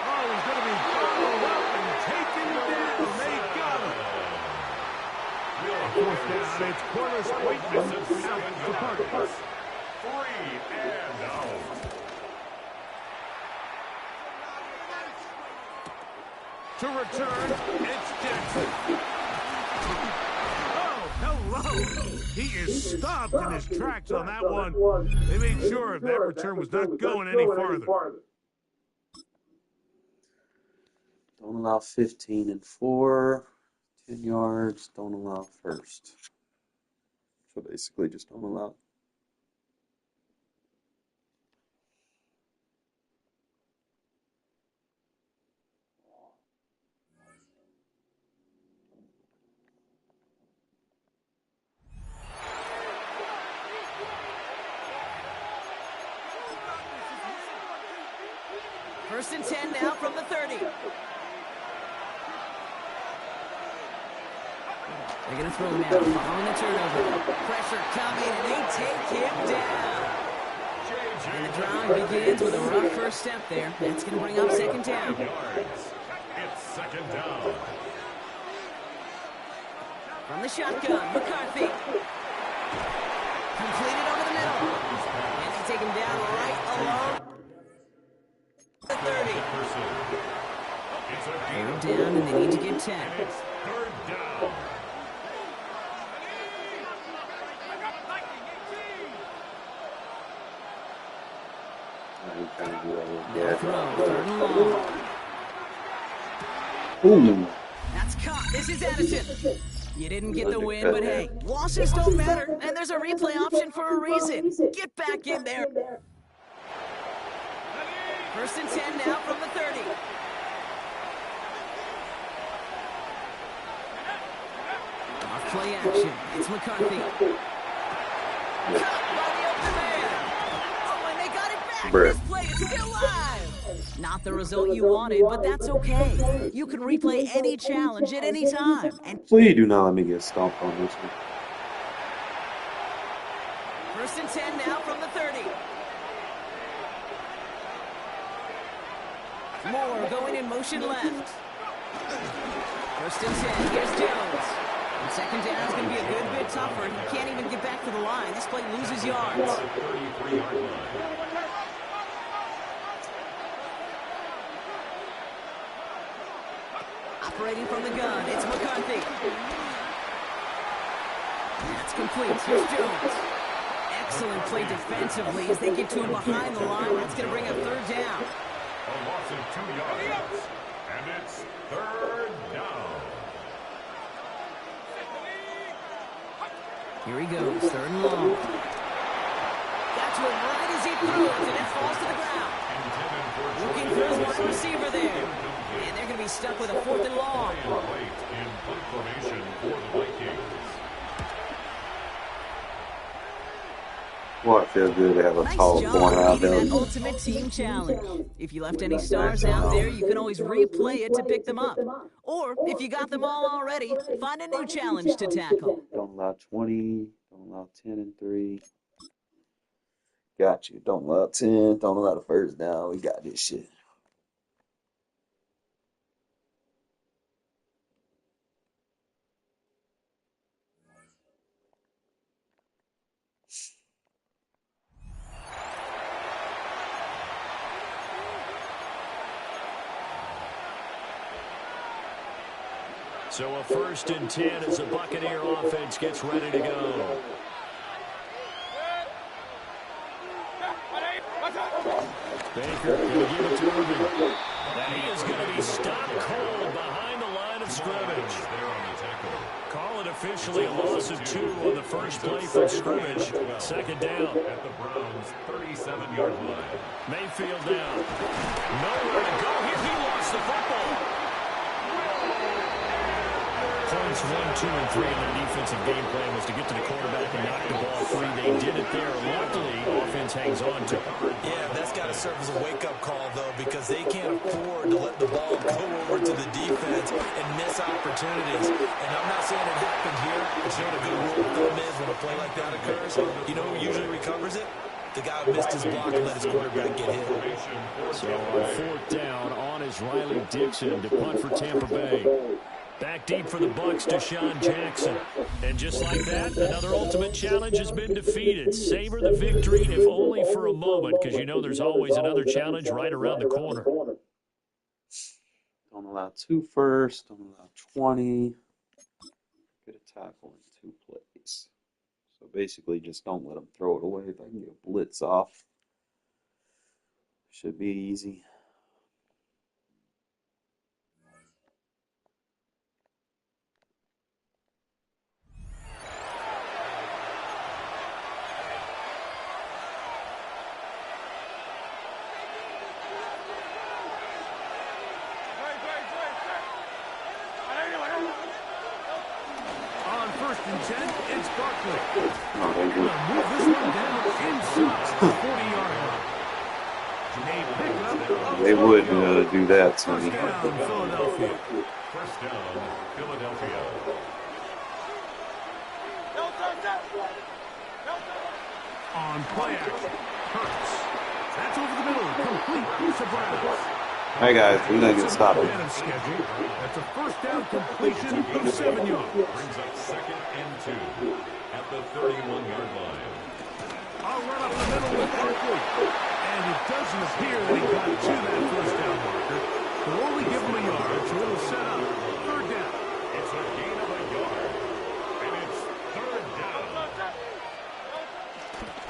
Oh, he's going to be followed up and taken down. They got him. A 4th down. It's Corliss Waitman out to Parker. 3 and out. To return, it's Jackson. Oh, hello. He is stopped in his tracks on that one. They made sure that return was not going any farther. Don't allow 15 and 4. 10 yards. Don't allow first. So basically just don't allow. First and 10 now from the 30. They're going to throw now, following the turnover. Pressure coming, and they take him down. And the drive begins with a rough first step there. That's going to bring up 2nd down. It's 2nd down. From the shotgun, McCarthy. Completed over the middle. And they take him down right along the 30. Third down, and they need to get 10. It's third down. They'll throw, third and long. Ooh. That's caught. This is Addison. You didn't get the win, but hey, losses don't matter, and there's a replay option for a reason. Get back in there. First and 10 now from the 30. Off play action. It's McCarthy. Caught by the open man. Oh, and they got it back. This play is still live. Not the result you wanted, but that's okay. You can replay any challenge at any time. And Please do not let me get stomped on this one. first and 10 now from the 30. Moore going in motion left. First and 10, here's Jones. And second down is going to be a good bit tougher. He can't even get back to the line. This play loses yards. 33-yard line. Operating from the gun, it's McCarthy. That's complete. Here's Jones. Excellent play defensively as they get to him behind the line. That's going to bring up third down. A loss of 2 yards. And it's third down. Here he goes, third and long. That's what right as he throws, and it falls to the ground. Looking for his wide receiver there. And they're going to be stuck with a fourth and long. Late in punt formation for the Vikings. Well, I feel good to have a Nice tall job corner out beating there. that ultimate team challenge. If you left any stars out there, you can always replay it to pick them up. Or, if you got them all already, find a new challenge to tackle. Don't allow 20. Don't allow 10 and 3. Got you. Don't allow 10. Don't allow the first down. We got this shit. So a first and 10 as the Buccaneer offense gets ready to go. Baker going to give it to Irving. And he is going to be stopped cold behind the line of scrimmage. Call it officially a loss of 2 on the first play from scrimmage. Second down at the Browns' 37-yard line. Mayfield down. Nowhere to go here. He lost the football. Points 1, 2, and 3 in their defensive game plan was to get to the quarterback and knock the ball free. They did it there. Luckily, offense hangs on to it. Yeah, that's got to serve as a wake-up call, though, because they can't afford to let the ball go over to the defense and miss opportunities. And I'm not saying it happened here. It's not a good rule of thumb is when a play like that occurs. You know who usually recovers it? The guy who missed his block and let his quarterback get hit. So on fourth down, on is Riley Dixon to punt for Tampa Bay. Back deep for the Bucs, Deshaun Jackson. And just like that, another ultimate challenge has been defeated. Savor the victory, if only for a moment, because you know there's always another challenge right around the corner. Don't allow 2 first. Don't allow 20. Get a tackle in 2 plays. So basically, just don't let them throw it away. If I can get a blitz off, should be easy. On first and 10, it's Barkley. Oh, they They're going to move this one down inside the 40-yard line. A pickup of They would 12 yards. do that, First Sonny. down, Philadelphia. First down, Philadelphia. On play action, Hurts. That's over the middle, complete to Browns. Hey guys, we're going to get stopped. Ahead of schedule. That's a first down completion of 7 yards. Brings up second and 2 at the 31-yard line. I'll run up the middle with Barkley. And it doesn't appear that he got to that first down marker. They'll only give him a yard, so it'll set up third down. It's a gain of a yard. And it's third down.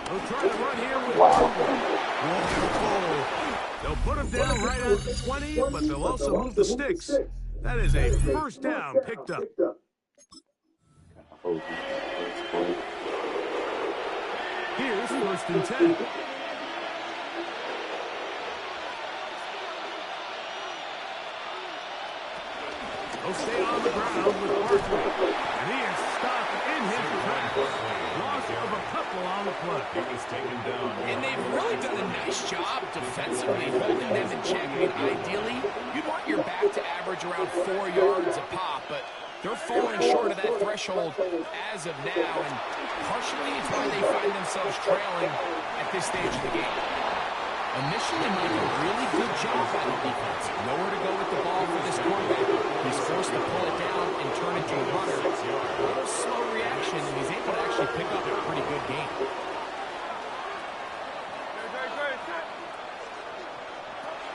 They'll try to run here with wonderful. They'll put him down right at the 20, but they'll also move the sticks. That is a first down picked up. Here's first and 10. He'll stay on the ground with Barkley. And he is stopped in his tracks. Loss of a couple on the play. He was taken down. And they've really done a nice job defensively holding them in check. I mean, ideally, you'd want your back to average around 4 yards a pop, but they're falling short of that threshold as of now, and partially it's why they find themselves trailing at this stage of the game. Initially, Mike, a really good job by the defense. Nowhere to go with the ball for this quarterback. He's forced to pull it down and turn it to a runner. A little slow reaction, and he's able to actually pick up a pretty good game.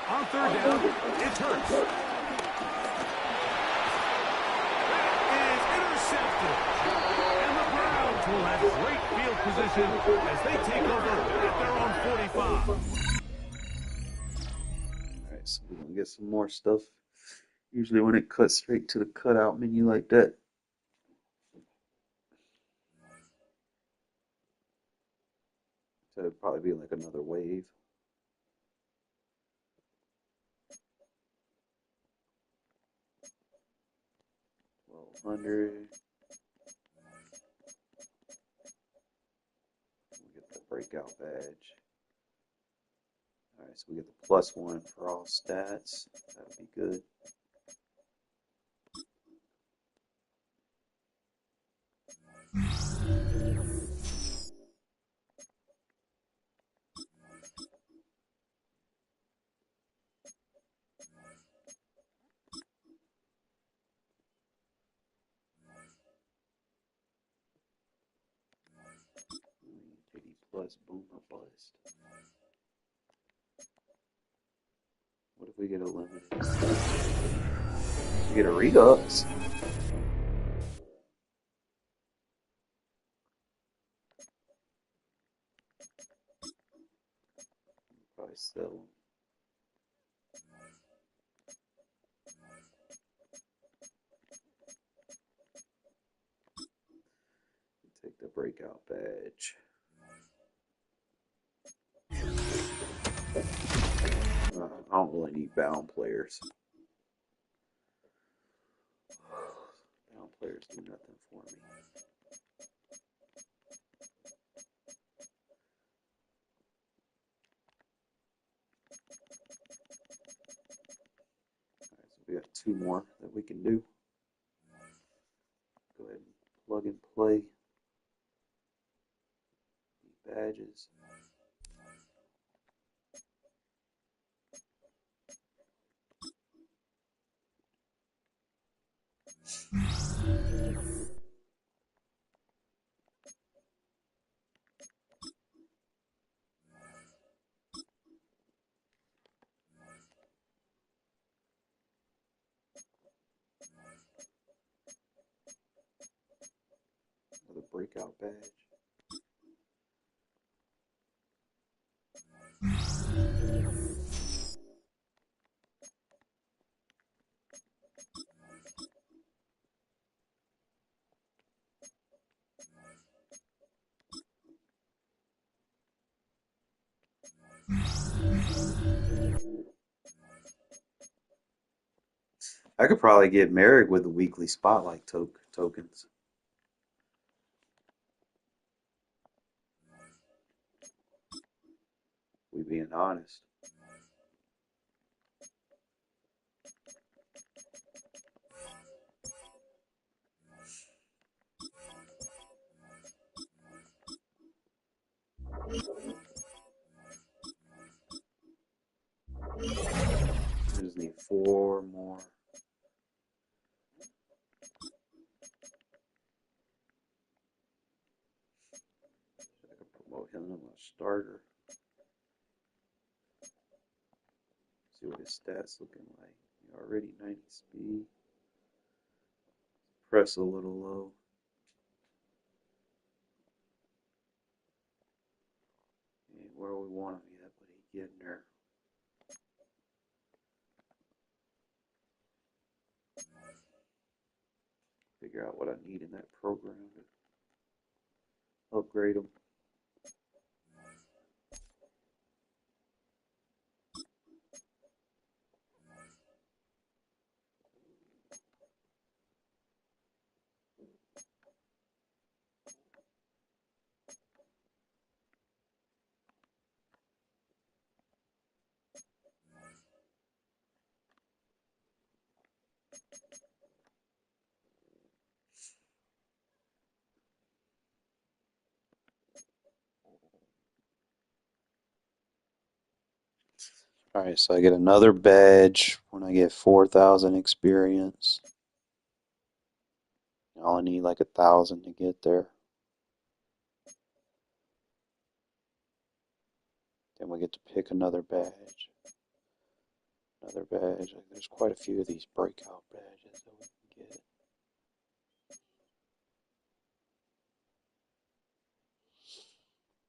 On third down, it's Hurts. That is intercepted. And the Browns will have great field position as they take over at their own 45. Alright, so we're gonna get some more stuff. Usually when it cuts straight to the cutout menu like that. So it'd probably be like another wave. $1,200. We get the breakout badge. Alright, so we get the +1 for all stats. That'll be good. JD plus boom or bust. What if we get a limited? We get a redux. Probably sell them. Take the breakout badge. I don't really need bound players. Bound players do nothing for me. Alright, so we got 2 more that we can do. Go ahead and plug and play. Badges. Another breakout badge. I could probably get married with the weekly spotlight tokens. We being honest. I just need 4 more. I could promote him to a starter. See what his stats looking like. Already 90 speed. Press a little low. Ain't where we want him yet, but he getting there. Figure out what I need in that program to upgrade him. Alright, so I get another badge when I get 4,000 experience. I only need like 1,000 to get there. Then we get to pick another badge. Another badge. There's quite a few of these breakout badges that we can get.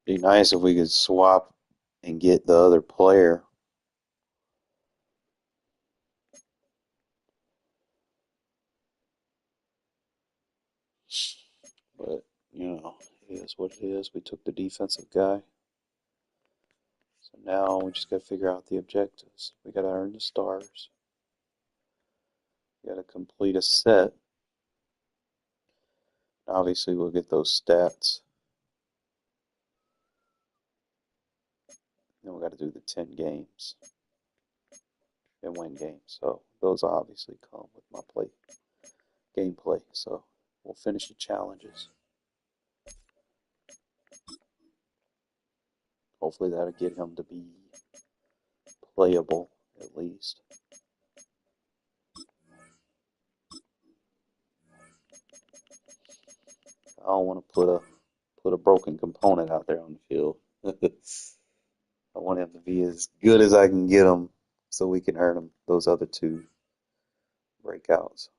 Be nice if we could swap and get the other player. But, you know, it is what it is. We took the defensive guy. So now we just got to figure out the objectives. We got to earn the stars. We got to complete a set. Obviously, we'll get those stats. Then we got to do the 10 games and win games. So those obviously come with my gameplay. So we'll finish the challenges. Hopefully that'll get him to be playable at least. I don't want to put a broken component out there on the field. I want him to be as good as I can get him so we can earn him those other 2 breakouts.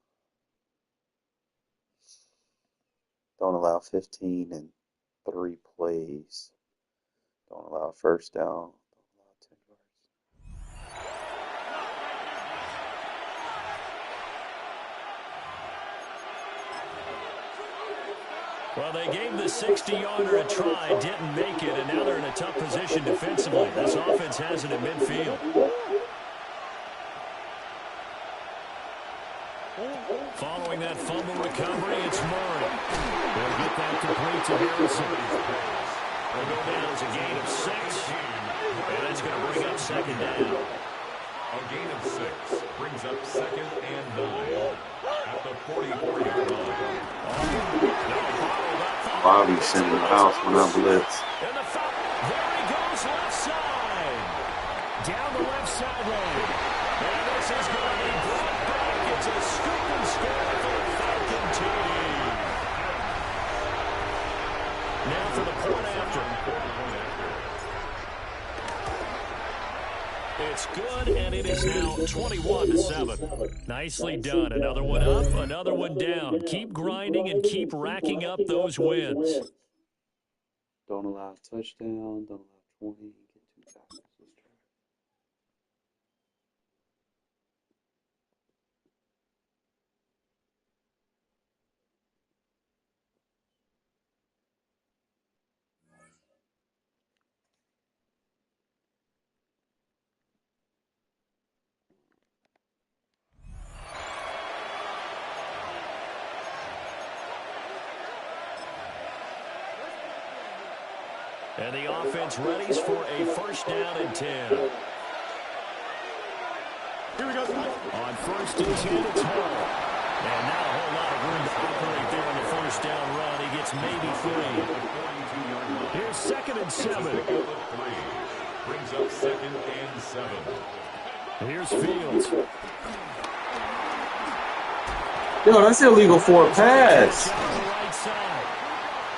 Don't allow 15 and 3 plays. Don't allow a first down. Don't allow 10 yards. Well, they gave the 60-yarder a try, didn't make it, and now they're in a tough position defensively. This offense has it at midfield. Following that fumble recovery, it's Murray. They'll get that complete to Harrison. They'll go down as a gain of 6, and that's going to bring up second down. A gain of 6 brings up 2nd and 9 at the 44-yard line. Bobby sent in the house when I blitz. And the foul. There he goes left side. Down the left sideline. And this is going to be brought back. It's a scoop and score for the Falcon team. Now for the point after. It's good, and it is now 21-7. Nicely done. Another one up, another one down. Keep grinding and keep racking up those wins. Don't allow a touchdown. Don't allow 20. Get 2 tackles. Let's try. And the offense readies for a first down and 10. Here we go. On first and 10, it's Hall. And not a whole lot of room to operate there on the first down run. He gets maybe 3. Here's 2nd and 7. Brings up 2nd and 7. Here's Fields. Yo, that's illegal for a pass. Right side.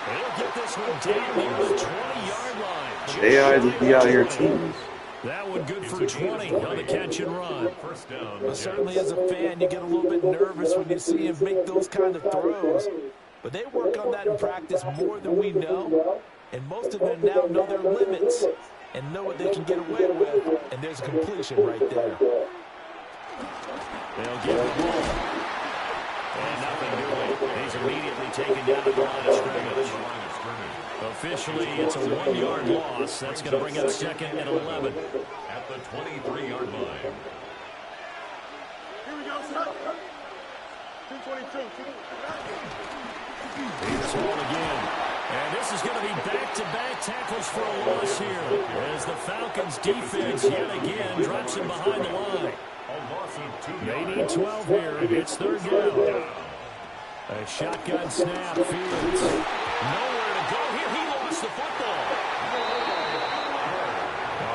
He'll get this one down near the 20-yard line. They either be out here cheating. That one good for 20 on the catch and run. First down. But certainly as a fan, you get a little bit nervous when you see him make those kind of throws. But they work on that in practice more than we know. And most of them now know their limits and know what they can get away with. And there's a completion right there. They'll give the ball. And nothing doing. He's immediately taken down at the line of scrimmage. Officially, it's a 1-yard loss. That's going to bring up second and 11. At the 23-yard line. Here we go, son. 222. Here's Hall again. And this is going to be back-to-back tackles for a loss here as the Falcons' defense yet again drops him behind the line. A loss of 2 yards. They need 12 here. It's third down. A shotgun snap. Fields nowhere to go here. He lost the football.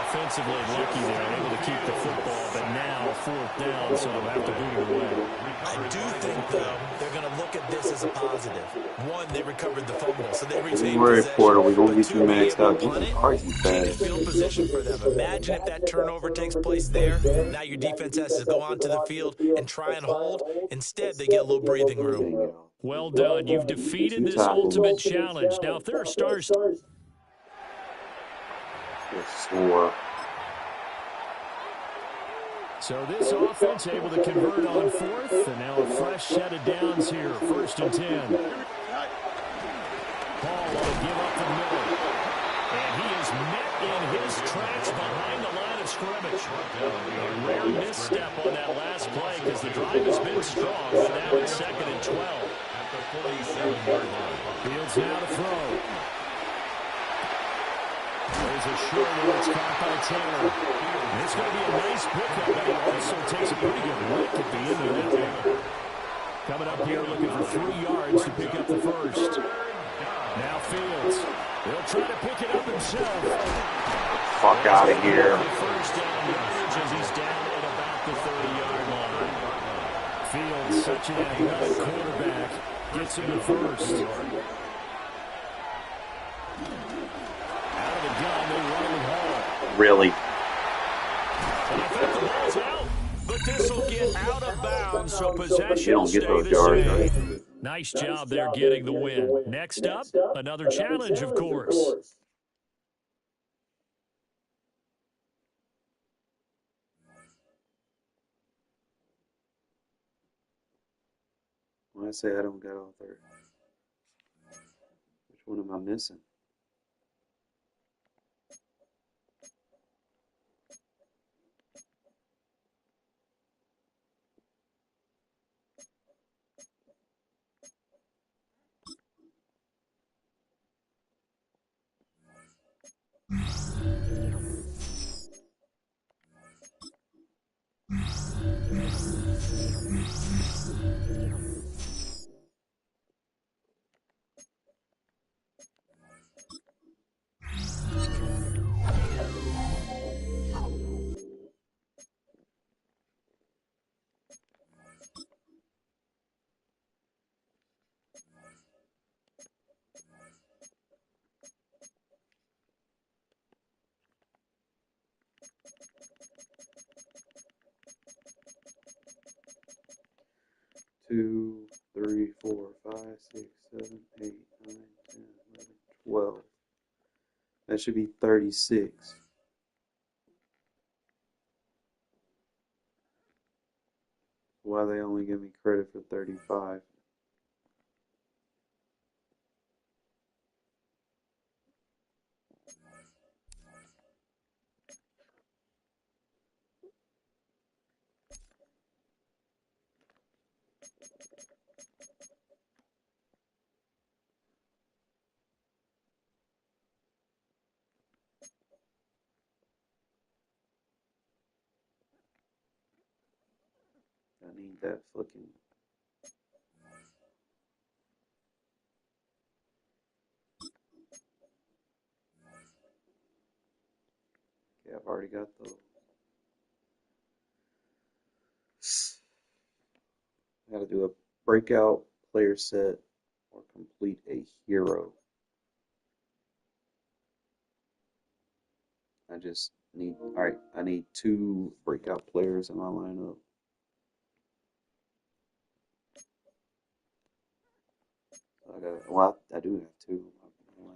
Offensively lucky they're able to keep the football, but now fourth down, so they'll have to boot it away. I do think, though, they're going to look at this as a positive. One, they recovered the fumble, so they retained possession. Porter, we're going to get you But maxed two, out. being able to Jesus punt Christ, you it, fast. changes field position for them. Imagine if that turnover takes place there. Now your defense has to go onto the field and try and hold. Instead, they get a little breathing room. Well done. You've defeated this ultimate challenge. Now, if there are stars... Score. So this offense able to convert on fourth, and now a fresh set of downs here, first and 10. Paul will give up the middle, and he is met in his tracks behind the line of scrimmage. A rare misstep on that last play because the drive has been strong, but now it's second and 12. At the 47-yard line. Fields now to throw. There's a short one. It's caught by Taylor. And it's going to be a nice pickup, but he also takes a pretty good lick at the end of that one. Coming up here looking for 3 yards to pick up the first. Now Fields. He'll try to pick it up himself. Fuck out of here. First down yardage as he's down at about the 30-yard line. Fields, such an athletic quarterback, gets him to first. Really? And I think the ball's out, but this will get out of bounds, so possession will stay the same. Nice job there getting the win. Next up, another challenge, of course. When I say I don't got all third, which one am I missing? Two, three, 4, 5, 6, 7, 8, 9, 10, 11, 12. That should be 36. Why they only give me credit for 35? I need that fucking. Okay, I've already got the. I gotta do a breakout player set or complete a hero. I just All right, I need 2 breakout players in my lineup. Well, I do have 2 in my lineup.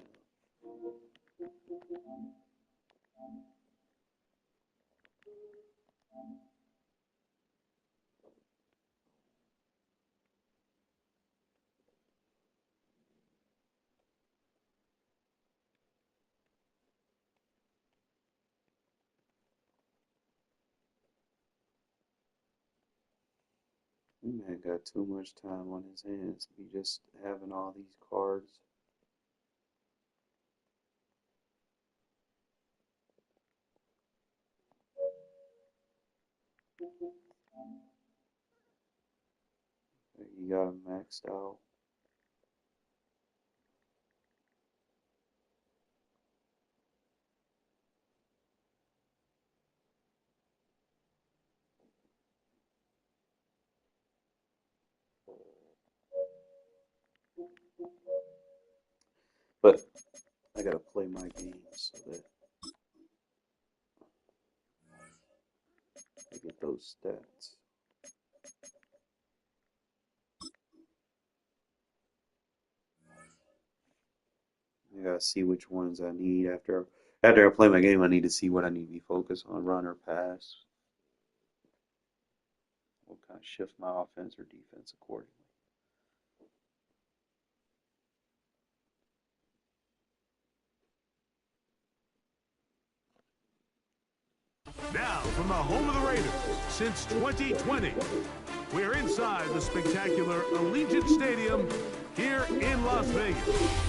Man got too much time on his hands. He just having all these cards. You got him maxed out. But I gotta play my game so that I get those stats. I gotta see which ones I need after I play my game. I need to see what I need to be focused on, run or pass. We'll kind of shift my offense or defense accordingly. Now, from the home of the Raiders, since 2020, we're inside the spectacular Allegiant Stadium here in Las Vegas.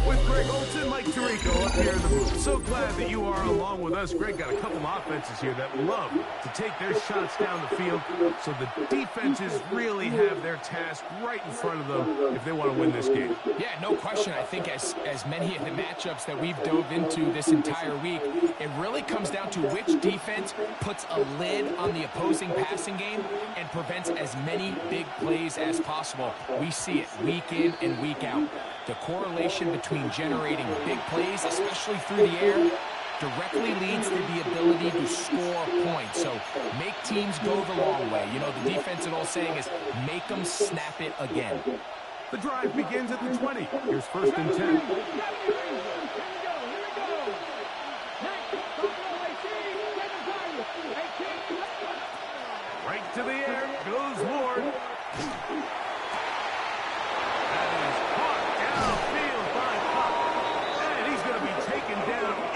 With Greg Olson, Mike Tirico up here in the booth. So glad that you are along with us. Greg got a couple of offenses here that love to take their shots down the field, so the defenses really have their task right in front of them if they want to win this game. Yeah, no question. I think as many of the matchups that we've dove into this entire week, it really comes down to which defense puts a lid on the opposing passing game and prevents as many big plays as possible. We see it week in and week out. The correlation between generating big plays, especially through the air, directly leads to the ability to score points. So make teams go the long way. You know, the defense and all saying is make them snap it again. The drive begins at the 20. Here's 1st and 10. Right to the air goes Ward.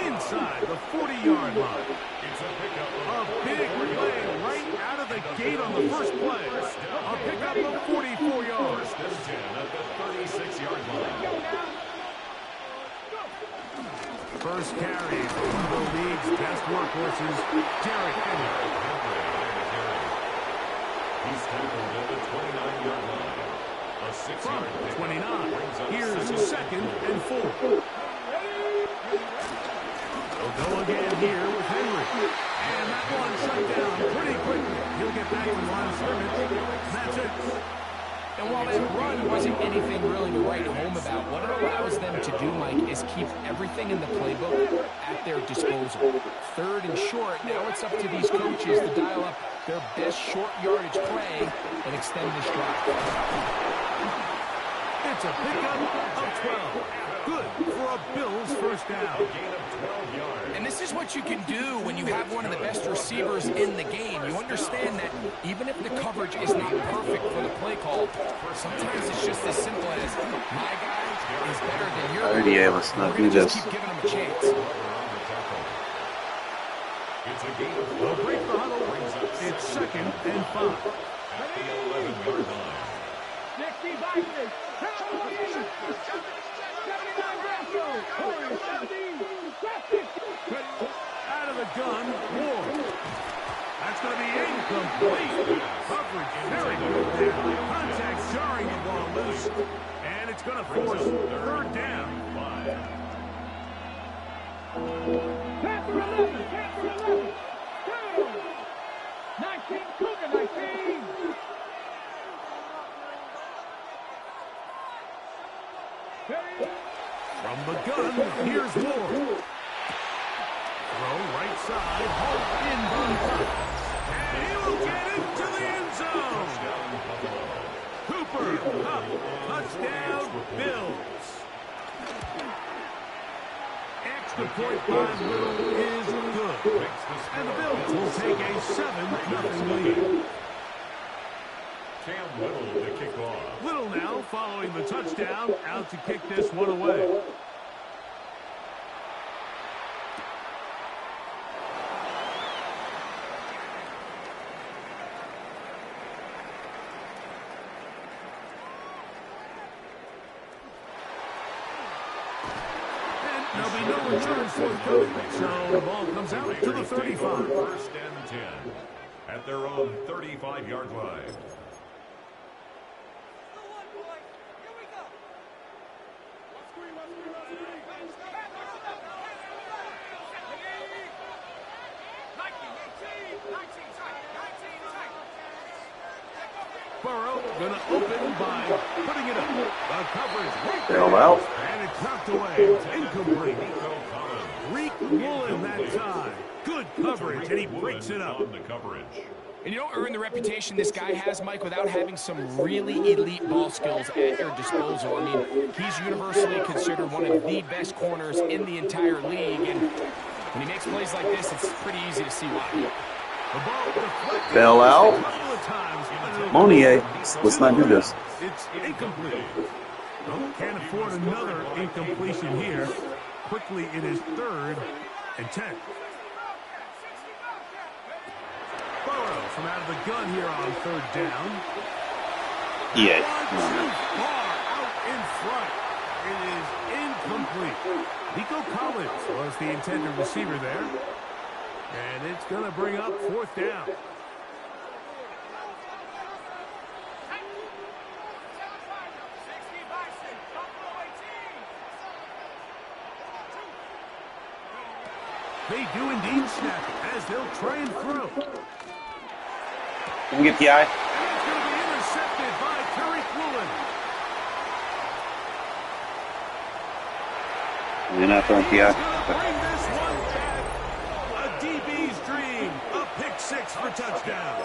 Inside the 40-yard line. It's a pickup. A big play right out of the gate on the first play. A pickup of 44 yards. 1st and 10 at the 36-yard line. First carry for one of the league's best workhorses, Derrick Henry. He's tackled at the 29-yard line. A 6-yard pickup. 29. Here's 2nd and 4. They'll go again here with Henry. And that one shut down pretty quickly. He'll get back in line of scrimmage. That's it. And while that run wasn't anything really to write home about, what it allows them to do, Mike, is keep everything in the playbook at their disposal. 3rd and short, now it's up to these coaches to dial up their best short yardage play and extend this drive. It's a pickup of 12. Good for a Bills first down. Gain of 12 yards. And this is what you can do when you have one of the best receivers in the game. You understand that even if the coverage is not perfect for the play call, sometimes it's just as simple as my guy is better than your guy. We're going to just keep giving him a chance. It's a gain of 4. They'll break the huddle. It's 2nd and 5. At the 11-yard line. Out of the gun, Ward. That's going to be incomplete. Coverage very good there. Contact jarring the ball loose. And it's going to force 3rd down. 19, Cougar 19. From the gun, here's Ward. Throw right side, home inbound pass. And he will get into the end zone. Cooper, Kupp, touchdown, Bills. Extra point by Little is good. And the Bills will take a 7-0 lead. Cam Little to kick off. Little now following the touchdown, out to kick this one away. There'll be no return forthcoming, so the ball comes out to the 35. First and 10 at their own 35-yard line. Burrow going to open by putting it up. The coverage. Bailed out. And it's knocked away. Incomplete. Reek Woolen that time. Good coverage, and he breaks it up. On the coverage. And you don't earn the reputation this guy has, Mike, without having some really elite ball skills at your disposal. I mean, he's universally considered one of the best corners in the entire league. And when he makes plays like this, it's pretty easy to see why. Bail out. Monier, let's not do this. It's incomplete. Well, can't afford another incompletion here. Quickly in his 3rd and 10. Burrow from out of the gun here on 3rd down. Yeah. Too far out in front. It is incomplete. Nico Collins was the intended receiver there. And it's going to bring up 4th down. They do indeed snap it as they'll try and throw. Can we get PI? It's going to be intercepted by Tariq Woolen. We're not throwing PI. Bring this one back. A DB's dream. A pick 6 for touchdown.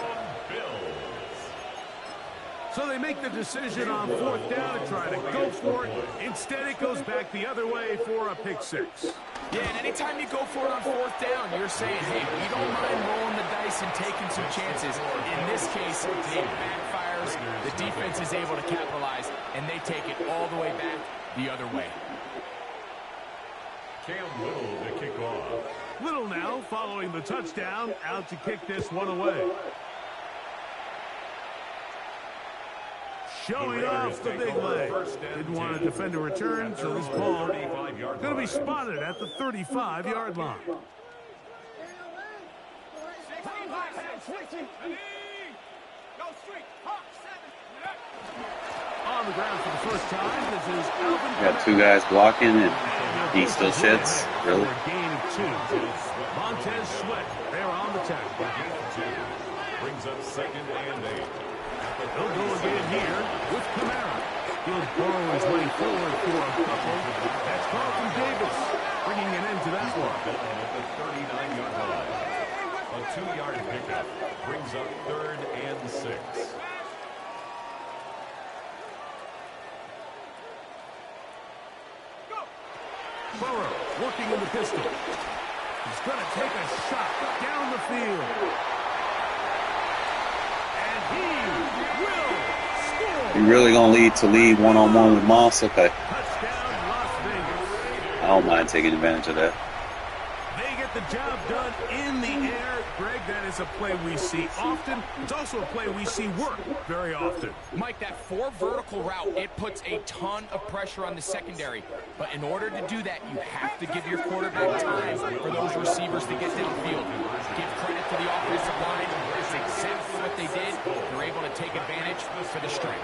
So they make the decision on 4th down to try to go for it. Instead, it goes back the other way for a pick 6. Yeah, and anytime you go for it on 4th down, you're saying, hey, we don't mind rolling the dice and taking some chances. In this case, it backfires. The defense is able to capitalize, and they take it all the way back the other way. Cam Little to kick off. Little now following the touchdown, out to kick this one away. Showing off the big leg. Didn't want to defend a return, so this ball going to be spotted at the 35-yard line. On the ground for the first time, this is Alvin. Got 2 guys blocking and he still shits. Really? Gain of 2. Montez Sweat, they're on the tackle. Brings up 2nd and 8. They'll go again here with Kamara. He'll burrow his way forward for a couple. That's Carlton Davis bringing an end to that one. At the 39-yard line. A 2-yard pickup brings up 3rd and 6. Burrow working in the pistol. He's going to take a shot down the field. And he will score. You really gonna lead one-on-one with Moss? Okay. Touchdown, Las Vegas. I don't mind taking advantage of that. They get the job done in the air. Greg, that is a play we see often. It's also a play we see work very often. Mike, that 4 vertical route, it puts a ton of pressure on the secondary. But in order to do that, you have to give your quarterback time for those receivers to get downfield. Give credit to the offensive line. That's exactly what they did. They're able to take advantage for the strike.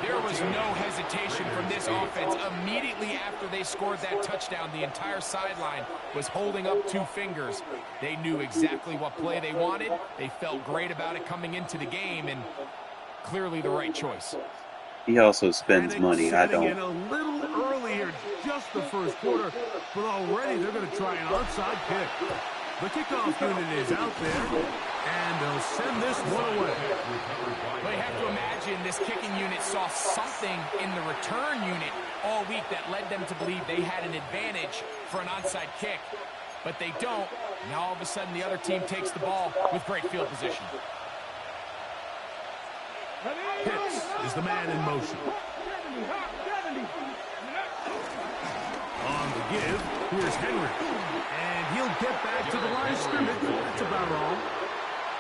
There was no hesitation from this offense. Immediately after they scored that touchdown, the entire sideline was holding up 2 fingers. They knew exactly what play they wanted. They felt great about it coming into the game, and clearly the right choice. He also spends money. I don't. In a little earlier, just the first quarter, but already they're going to try an onside kick. The kickoff unit is out there, and they'll send this one away. Well, you have to imagine this kicking unit saw something in the return unit all week that led them to believe they had an advantage for an onside kick. But they don't. Now all of a sudden the other team takes the ball with great field position. Pitts is the man in motion. On the give, here's Henry. And he'll get back to the line of scrimmage. That's about all.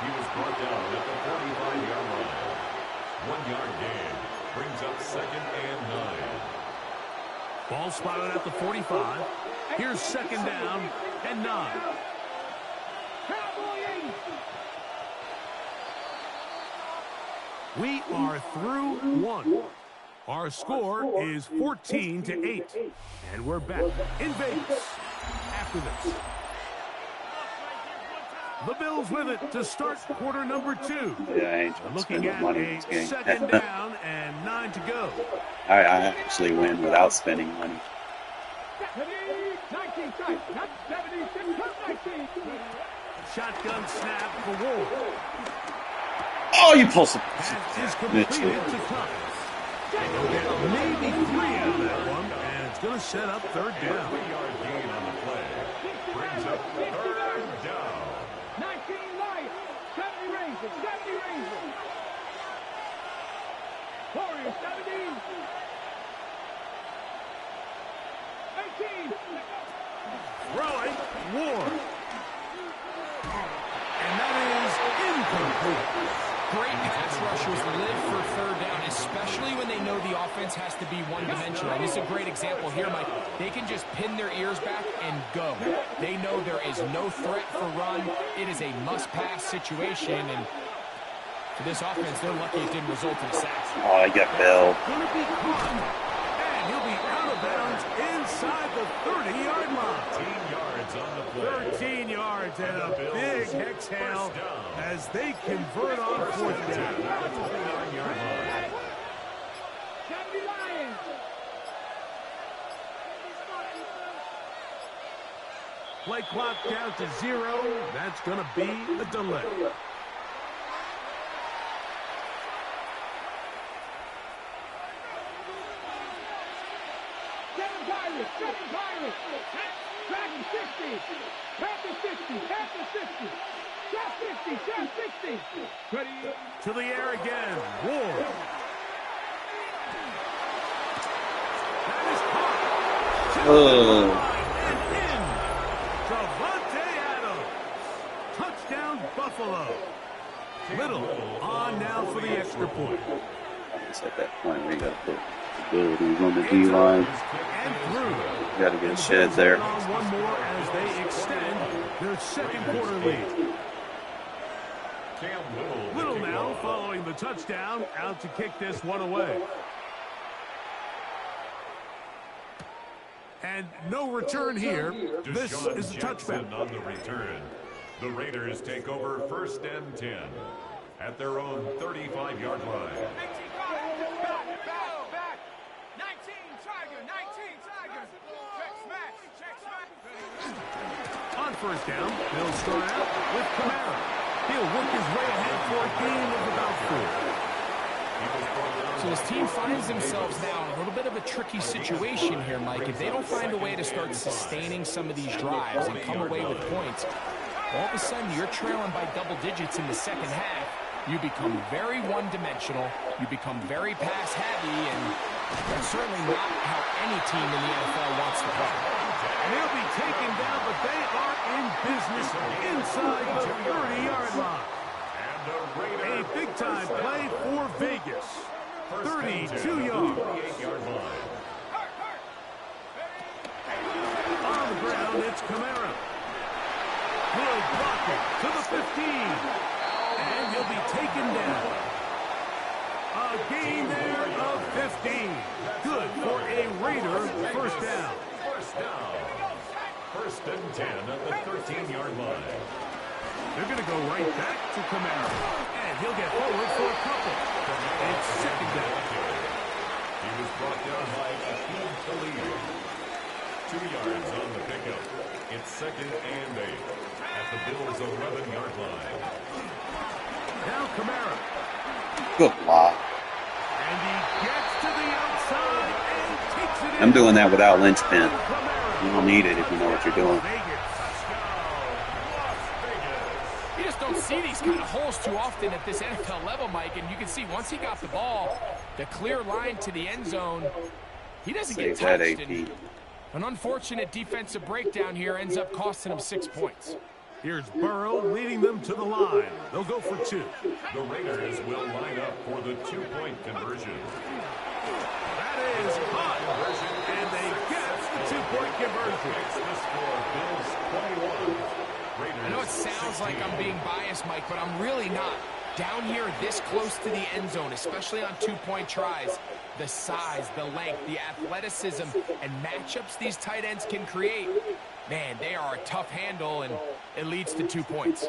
He was brought down at the 45-yard line. 1-yard gain brings up 2nd and 9. Ball spotted at the 45. Here's 2nd down and 9. We are through 1. Our score is 14-8. And we're back in Vegas after this. The Bills with it to start quarter number 2. Yeah, I ain't looking at money in a this game. 2nd down and 9 to go. I actually win without spending money. Shotgun snap for Ward. Oh, you pull some. Pass is completed to Thomas. He'll get maybe 3 out of that one, and it's going to set up 3rd down. 3-yard gain on the play brings up 3rd down. 19 Lions, 70 Rangers, 70 Rangers. Warriors, 17. 18. Throwing, Ward. And that is incomplete. Great pass rushers live for 3rd down, especially when they know the offense has to be one-dimensional. And this is a great example here, Mike. They can just pin their ears back and go. They know there is no threat for run. It is a must-pass situation, and for this offense, they're lucky it didn't result in a sack. Oh, I got Bell. Going to be caught, and he'll be out of bounds inside the 30-yard line. 13 yards on the play. 13 yards and a big exhale as they convert on 4th down. 29-yard line. 70 Lions. Play clock down to 0. That's going to be a delay. Seven Pirates. Dragon 60. Panther 60. Panther 60. Shot 60. Shot 60. Ready. To the air again. Ward. That is caught. And in. Javonte Adams. Touchdown, Buffalo. Little on now for the extra point. It's at that point where you got to put abilities on the D-line. You got to get a shed there. One more as they extend their 2nd quarter lead. Little now following the touchdown, out to kick this one away. And no return here. This is the touchback. On the return, the Raiders take over 1st and 10 at their own 35-yard line. On 1st down, they'll start out with Kamara. He'll work his way ahead for a gain of about 4. So his team finds themselves now in a little bit of a tricky situation here, Mike. If they don't find a way to start sustaining some of these drives and come away with points, all of a sudden you're trailing by double digits in the 2nd half. You become very one-dimensional. You become very pass-heavy, and that's certainly not how any team in the NFL wants to play. And he'll be taken down, but they are in business inside the 30-yard line. A big-time play for Vegas. 32 yards. On the ground, it's Kamara. Good blocking to the 15. And he'll be taken down. A gain there of 15. Good for a Raider 1st down. 1st and 10 at the 13-yard line. They're going to go right back to Kamara. And he'll get forward for a couple. It's 2nd down. He was brought down by Akeem Khalid. 2 yards on the pickup. It's 2nd and 8. at the Bills' 11-yard line. Now Kamara. Good lot. And he gets to the outside and takes it in. I'm doing that without linchpin. You don't need it if you know what you're doing. You just don't see these kind of holes too often at this NFL level, Mike. And you can see once he got the ball, the clear line to the end zone, he doesn't get touched. And an unfortunate defensive breakdown here ends up costing him 6 points. Here's Burrow leading them to the line. They'll go for 2. The Raiders will line up for the 2-point conversion. That is hot. And they get the 2-point conversion. Makes the score Bills 21. Raiders I know it sounds like I'm being biased, Mike, but I'm really not. Down here this close to the end zone, especially on 2-point tries, the size, the length, the athleticism, and matchups these tight ends can create, man, they are a tough handle, and it leads to 2 points.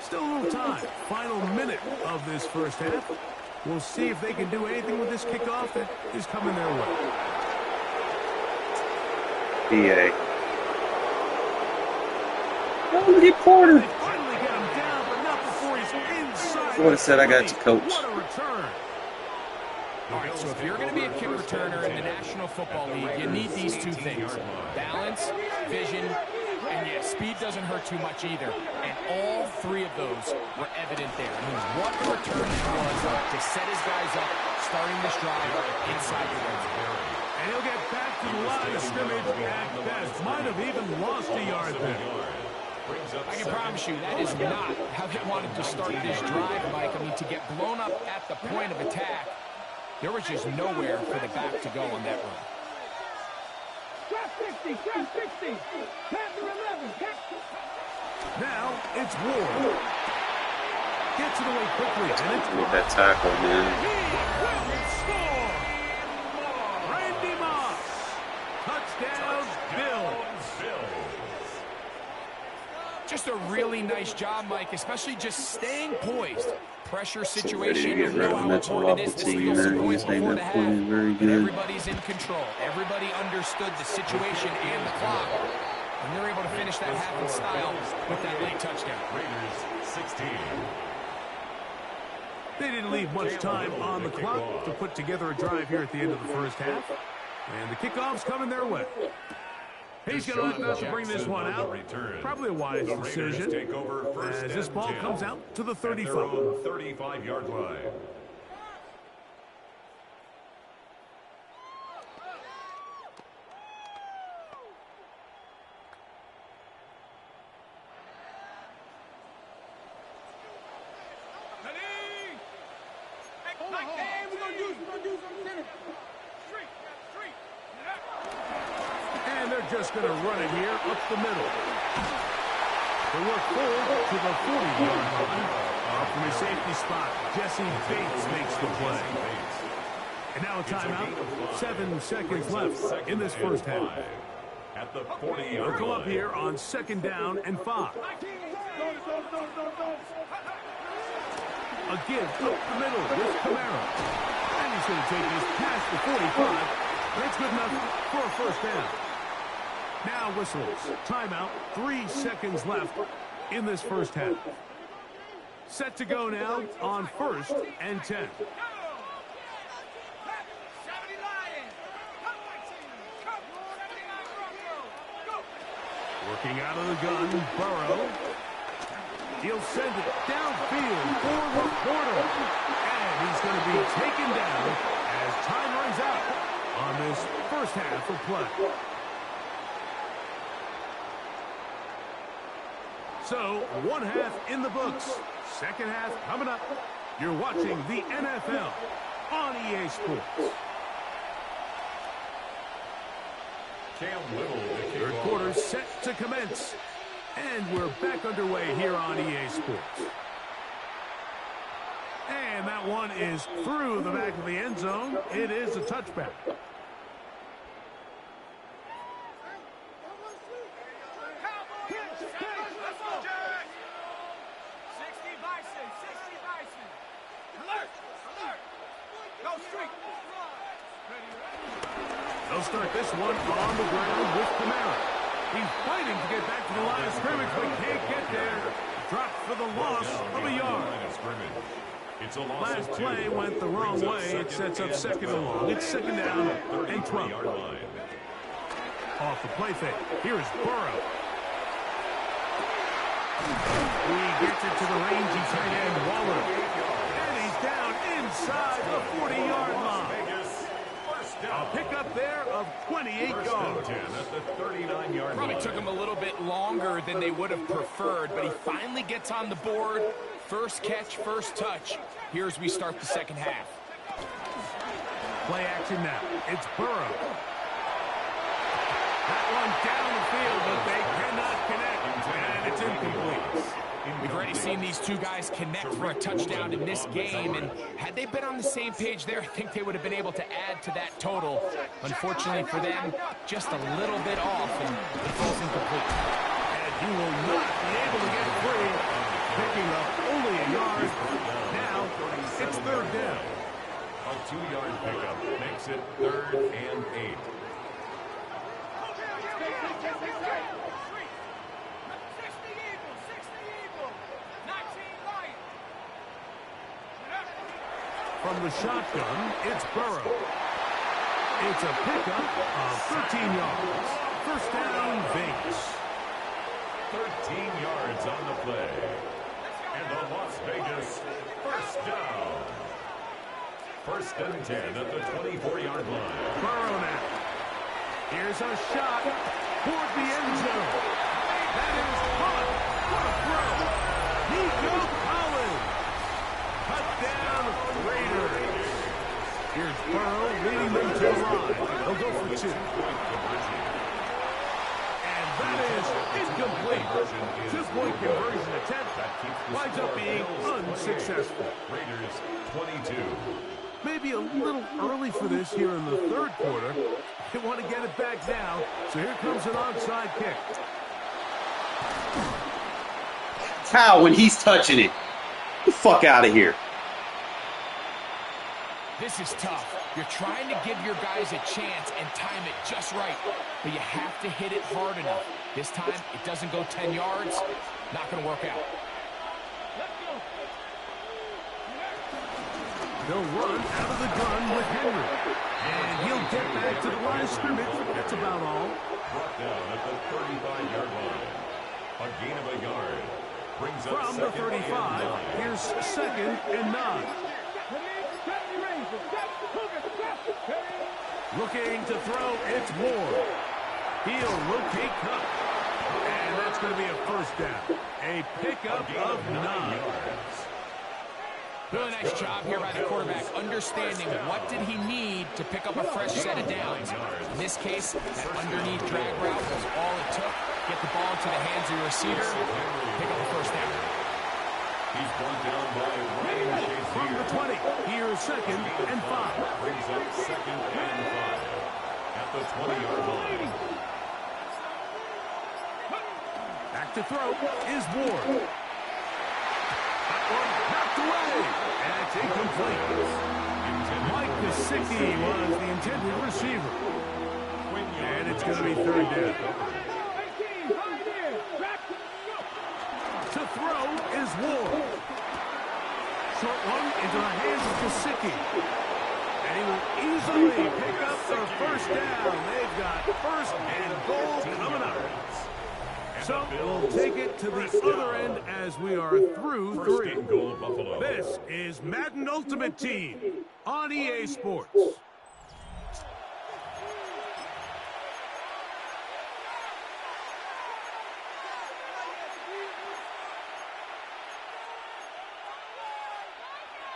Still a little time. Final minute of this first half. We'll see if they can do anything with this kickoff that is coming their way. PA. Oh, look at Porter. They finally get him down, but not before he's inside. I would have said I got you, coach. What a return. All right, so if you're going to be a kick returner in the National Football League, you need these 2 things. Balance, vision, and yeah, speed doesn't hurt too much either. And all 3 of those were evident there. I mean, what a return it was to set his guys up, starting this drive inside the red zone. And he'll get back to the line of scrimmage at best. Might have even lost a yard there. I can promise you that is not how they wanted to start this drive, Mike. I mean, to get blown up at the point of attack, there was just nowhere for the back to go on that run. Trap 60, trap 60. Panther 11. Now it's Ward. Gets it away quickly, and it's With that tackle, man. he will score. Randy Moss. Touchdown, Bills. Just a really nice job, Mike, especially just staying poised. Pressure situation, Ready to you get know rid of how Mitchell important it off is the to team. steal some points He's saying before the that play half. is very But good. everybody's in control. Everybody understood the situation and the clock. And they're able to finish that half in style with that late touchdown. Raiders 16. They didn't leave much time on the clock to put together a drive here at the end of the first half. And the kickoff's coming their way. He's going to look not to bring this one out. Probably a wise decision as this ball comes out to the 35. 35-yard line. And they're just going to run it here up the middle. They work forward to the 40-yard line. From his safety spot, Jesse Bates makes the play. And now a timeout. 7 seconds left in this first half. At the 40-yard They'll come up line. here on 2nd down and 5. A give up the middle with Kamara. And he's going to take this past the 45. That's good enough for a first down. Now whistles. Timeout. 3 seconds left in this first half. Set to go now on 1st and 10. Working out of the gun, Burrow. He'll send it downfield for Porter. And he's going to be taken down as time runs out on this first half of play. So, 1 half in the books. Second half coming up. You're watching the NFL on EA Sports. Cam Little, the Third kickoff. quarter set to commence. And we're back underway here on EA Sports. And that one is through the back of the end zone. It is a touchback. They'll start this one on the ground with Kamara. He's fighting to get back to the line of scrimmage, but can't get there. Dropped for the loss of a yard. Last play went the wrong way. It sets up second and long. It's second down and 12. Off the play fake. Here's Burrow. He gets it to the rangy tight end, Waller. And he's down inside the 40-yard line. A pickup there of 28 yards. Probably took him a little bit longer than they would have preferred, but he finally gets on the board. First catch, first touch. Here as we start the second half. Play action now. It's Burrow. That one down the field, but they cannot connect. And it's incomplete. We've already seen these two guys connect for a touchdown in this game, and had they been on the same page there, I think they would have been able to add to that total. Unfortunately for them, just a little bit off, and it falls incomplete. And he will not be able to get free, picking up only a yard. Now, it's third down. A 2-yard pickup makes it 3rd and 8. From the shotgun, it's Burrow. It's a pickup of 13 yards. First down, Vegas. 13 yards on the play. And the Las Vegas first down. First and 10 at the 24-yard line. Burrow now. Here's a shot toward the end zone. That is caught. What a throw. Nico Collins. Touchdown, Raiders. Here's Burrow leading them to the line. They'll go for 2. And that is incomplete. 2-point conversion attempt winds up being unsuccessful. Raiders 22. Maybe a little early for this here in the third quarter. They want to get it back now, so here comes an onside kick. How when he's touching it? Get the fuck out of here. This is tough. You're trying to give your guys a chance and time it just right, but you have to hit it hard enough. This time, it doesn't go 10 yards. Not going to work out. They'll run out of the gun with Henry. And he'll get back to the line of scrimmage. That's about all. Brought down at the 35-yard line. A gain of a yard. Brings up from the 35, here's second and 9. Looking to throw, it's Ward. He'll rotate Cup. And that's going to be a first down. A pickup of 9. Really nice job here by the quarterback, understanding what did he need to pick up a fresh set of downs. In this case, that underneath drag route was all it took. Get the ball into the hands of your receiver, pick up the first down. He's brought down by Ryan Shazier. From the 20, here's second and 5. Brings up second and 5 at the 20-yard line. Back to throw is Ward. That one knocked away, and it's incomplete. Mike Gesicki was the intended receiver. And it's going to be third down. To throw is Ward. Short one into the hands of Gesicki. And he will easily pick up their first down. They've got first and goal coming up. So we'll take it to the other end as we are through 3. This is Madden Ultimate Team on EA Sports.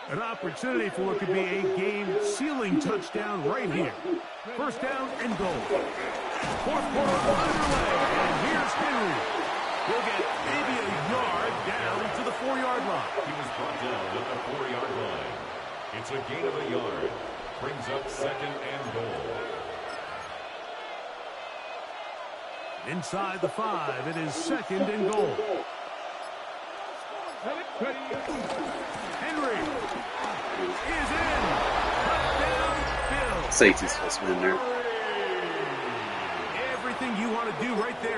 An opportunity for what could be a game-sealing touchdown right here. First down and goal. Fourth quarter underway, and here's Henry. He'll get maybe a yard down to the 4-yard line. He was brought down at the 4-yard line. It's a gain of a yard. Brings up second and goal. Inside the 5, it is second and goal. Henry is in. Touchdown, Bill. Safety's supposed to be in there.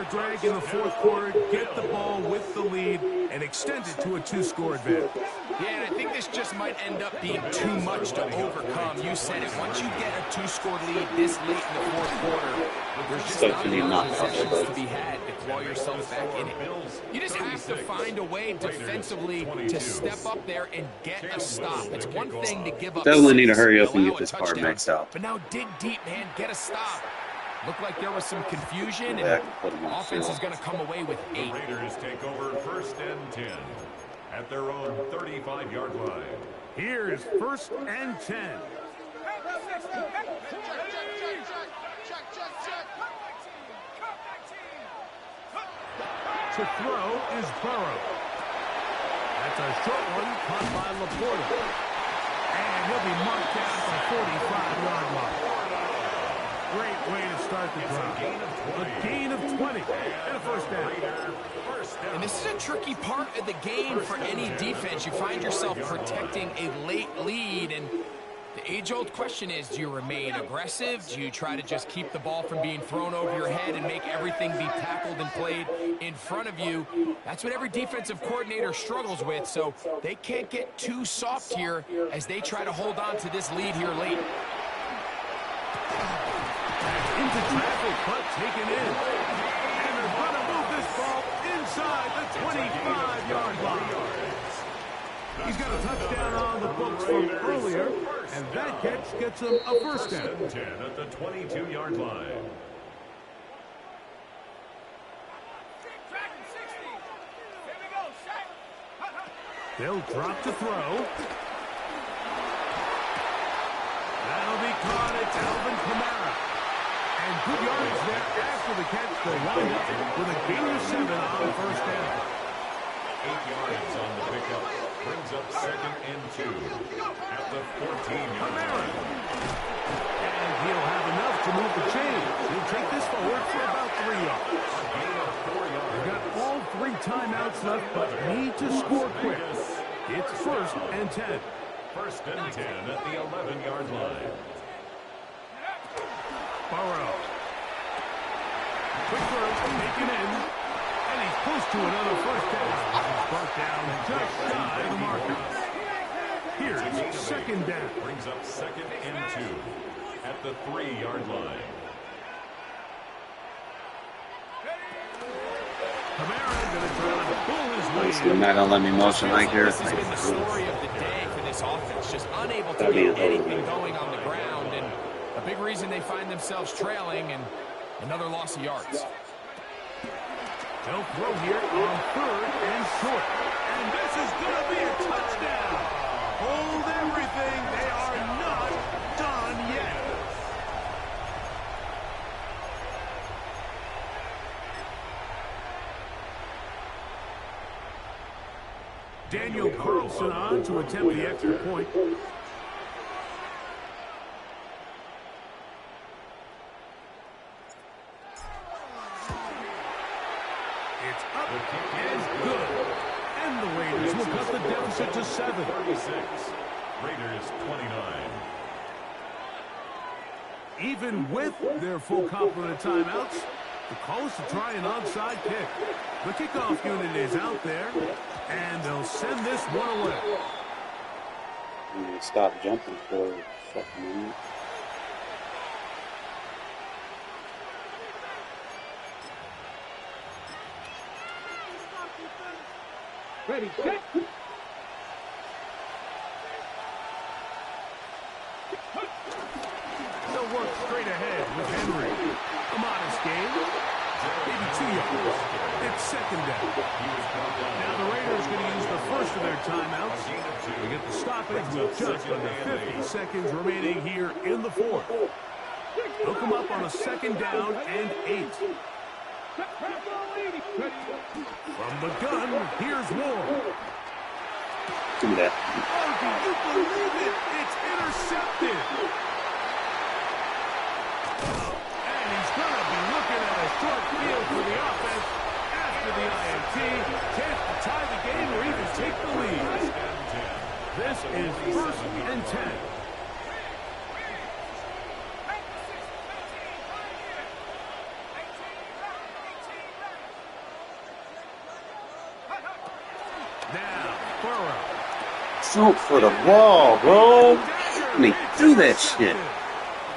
drag in the fourth quarter, get the ball with the lead, and extend it to a 2-score advantage. Yeah, and I think this just might end up being too much to overcome. You said it. Once you get a 2-score lead this late in the fourth quarter, there's just not enough possessions to be had to claw yourself back in it. You just have to find a way defensively to step up there and get a stop. It's one thing to give up. Definitely need to hurry up and get this card maxed out. But now dig deep, man. Get a stop. Looked like there was some confusion, and offense is going to come away with 8. The Raiders take over 1st and 10 at their own 35-yard line. Here's 1st and 10. To throw is Burrow. That's a short one caught by Laporta. And he'll be marked down at the 45-yard line. Great way to start the drive. A gain of 20 and a 1st down. And this is a tricky part of the game for any defense. You find yourself protecting a late lead, and the age-old question is, do you remain aggressive? Do you try to just keep the ball from being thrown over your head and make everything be tackled and played in front of you? That's what every defensive coordinator struggles with, so they can't get too soft here as they try to hold on to this lead here late. Into traffic, but taken in. And they're going to move this ball inside the 25-yard line. He's got a touchdown on the books from earlier, and that catch gets him a 1st down. 10 at the 22-yard line. They'll drop to throw. That'll be caught. It's Alvin Kamara. And good yardage there after the catch. They'll wind up with a gain of 7 on 1st down. 8 yards on the pickup. Brings up 2nd and 2 at the 14-yard line. And he'll have enough to move the chains. He'll take this forward for about 3 yards. They've got all 3 timeouts left, but need to score quick. It's 1st and 10. 1st and 10 at the 11-yard line. Burrow. Quick throw, taken in. And he's close to another 1st down. He's brought down just shy of the marker. Here's 2nd down. Brings up 2nd and 2 at the 3-yard line. Kamara going to try to pull his way They're not going to let me motion like here. This has been the story of the day for this offense, just unable to get anything going on the ground, and a big reason they find themselves trailing and another loss of yards. They'll throw here on 3rd and short. And this is going to be a touchdown. Hold everything. They are not done yet. Daniel Carlson on to attempt the extra point. It's up and good. And the Raiders will cut the deficit to 7. 36. Raiders 29. Even with their full complement of timeouts, the call is to try an onside kick. The kickoff unit is out there, and they'll send this one away. Stop jumping for a minute. Ready, set. They'll work straight ahead with Henry. A modest gain. Maybe 2 yards. It's 2nd down. Now the Raiders going to use the first of their timeouts. We get the stoppage with just under 50 seconds remaining here in the 4th. They'll come up on a 2nd down and 8. From the gun, here's Ward. Do that. Oh, do you believe it? It's intercepted. And he's going to be looking at a short field for the offense after the INT. Chance to tie the game or even take the lead. This is 1st and 10. jump for the ball, bro. Let me do that shit.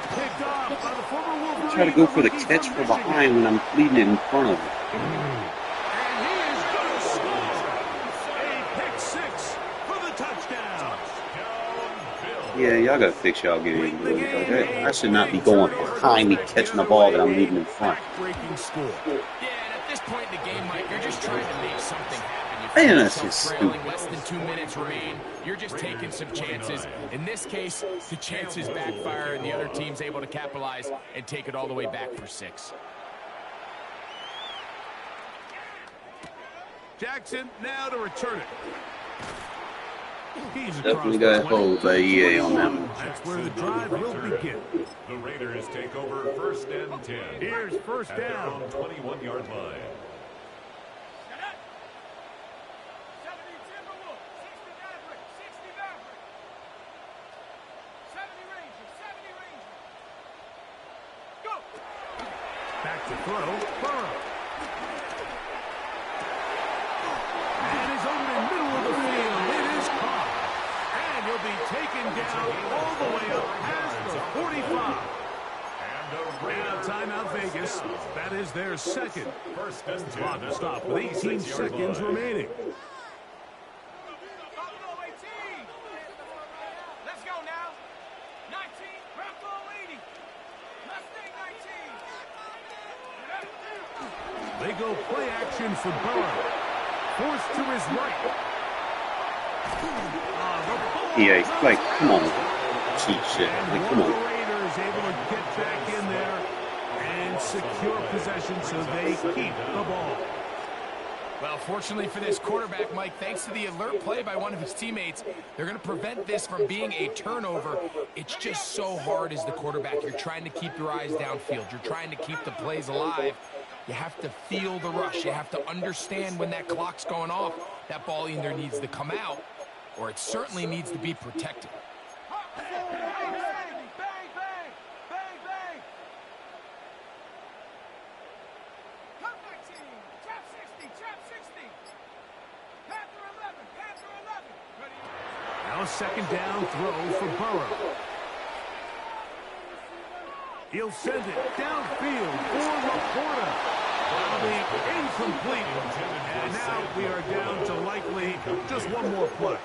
I try to go for the catch from behind when I'm leading it in front of him. And he is going to score a pick six for the touchdown. Yeah, y'all gotta fix y'all game. I should not be going behind me catching the ball that I'm leading in front. Breaking score. Yeah, and at this point in the game, Mike, you're just trying to make something happen. Man, that's just Trailing, stupid. less than 2 minutes remain. You're just taking some chances. In this case, the chances backfire, and the other team's able to capitalize and take it all the way back for 6. Jackson now to return it. He's Definitely got hold by EA on that one. That's where the drive will begin. The Raiders take over 1st and 10. Here's first At their down. own 21-yard line. Back to throw, Burrow. And he's over the middle of the field. It is caught. And he'll be taken down all the way up past the 45. Now timeout Vegas. That is their second. First and 10. Clock to stop with 18 seconds remaining. Let's go now. 19, Bronco 80. Mustang 19. They go play action for Burrow. Forced to his right. EA, like, come on. Cheat shit. Like, come on. The Raiders able to get back in there and secure possession so they keep the ball. Well, fortunately for this quarterback, Mike, thanks to the alert play by one of his teammates, they're going to prevent this from being a turnover. It's just so hard as the quarterback. You're trying to keep your eyes downfield. You're trying to keep the plays alive. You have to feel the rush. You have to understand when that clock's going off. That ball either needs to come out or it certainly needs to be protected. Now a second down throw for Burrow. He'll send it downfield for Laporta. That'll be incomplete. And now we are down to likely just one more play.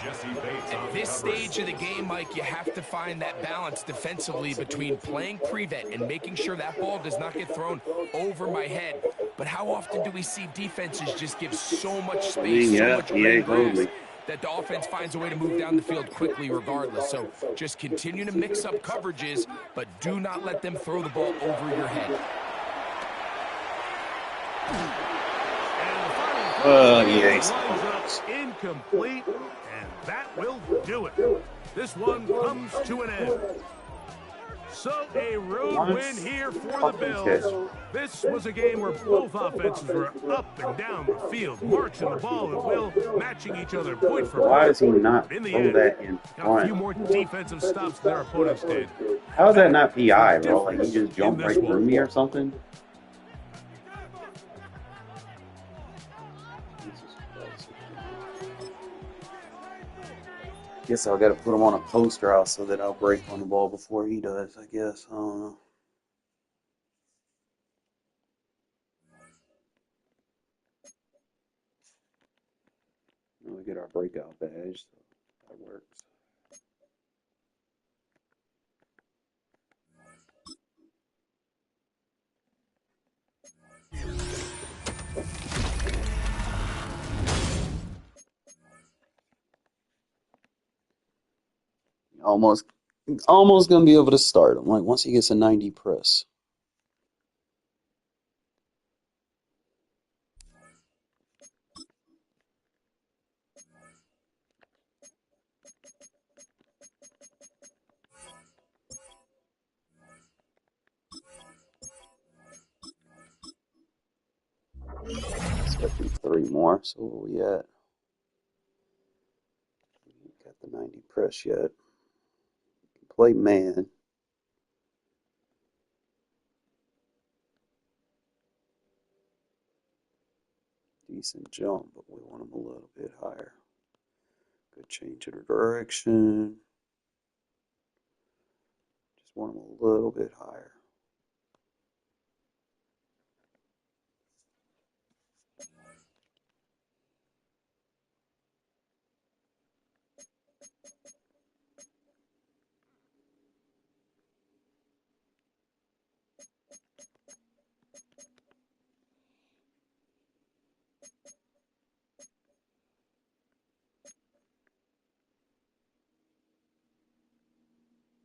At this stage of the game, Mike, you have to find that balance defensively between playing prevent and making sure that ball does not get thrown over my head. But how often do we see defenses just give so much space, so much green grass, that the offense finds a way to move down the field quickly regardless? So just continue to mix up coverages, but do not let them throw the ball over your head. Incomplete, and that will do it. This one comes to an end. So a road win here for the Bills. This was a game where both offenses were up and down the field, marching the ball at will, matching each other point for point. Why does he not in the throw end, that in got a few front? more defensive stops than their opponents did. How is that not PI, bro? Like, he just jumped right through me or something? Guess I gotta put him on a post route so that I'll break on the ball before he does, I guess. I don't know. We get our breakout badge, so that works. Almost gonna be able to start him. Like once he gets a 90 press. Let's get through 3 more. So where we at? Got the 90 press yet. Play man. Decent jump, but we want him a little bit higher. Good change of direction. Just want them a little bit higher.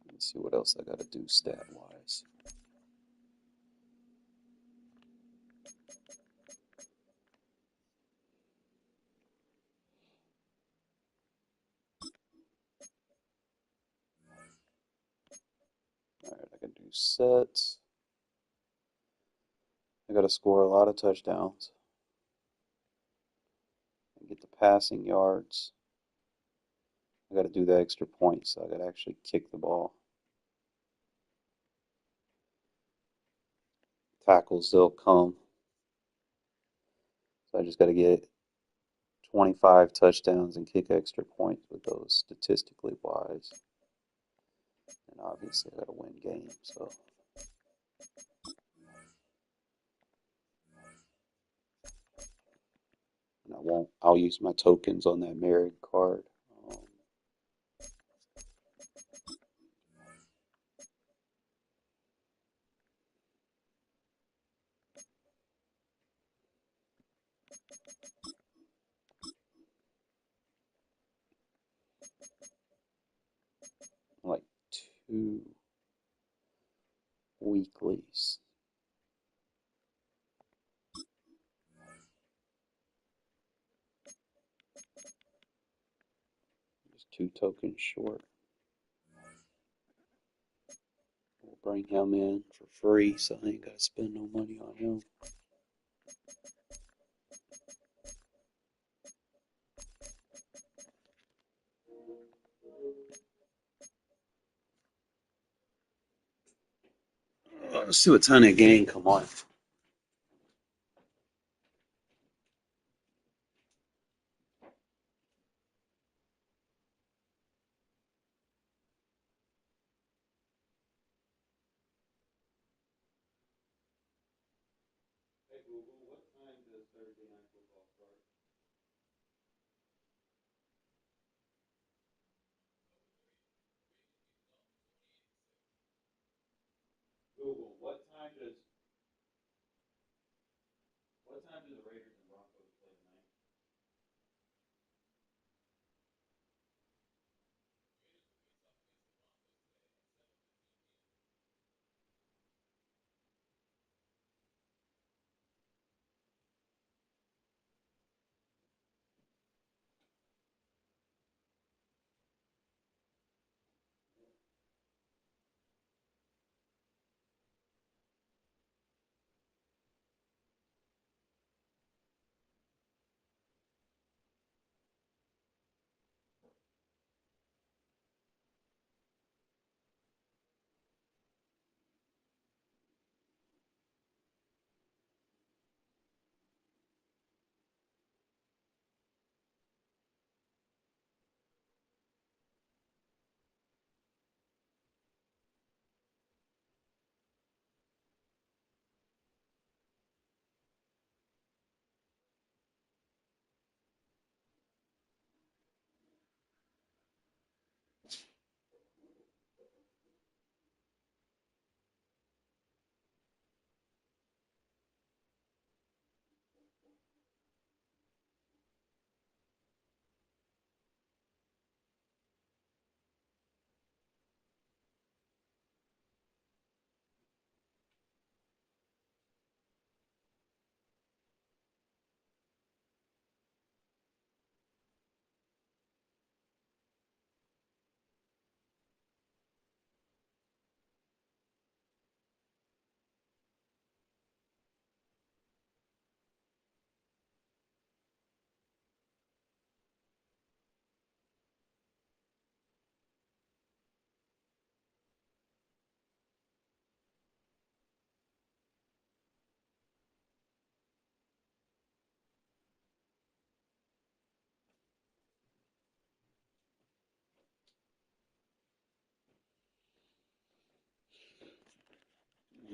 Let's see what else I got to do stat-wise. All right, I can do sets. I got to score a lot of touchdowns and get the passing yards. I got to do the extra points, so I got to actually kick the ball. Tackles, they'll come. So I just got to get 25 touchdowns and kick extra points with those statistically wise. And obviously I got to win games, so. And I'll use my tokens on that married card. Like 2 weeklies. Just 2 tokens short. We'll bring him in for free, so I ain't got to spend no money on him. Let's see what time that game come on. Hey Google, what time does Thursday night football start? Google, what time do the Raiders and Broncos play tonight?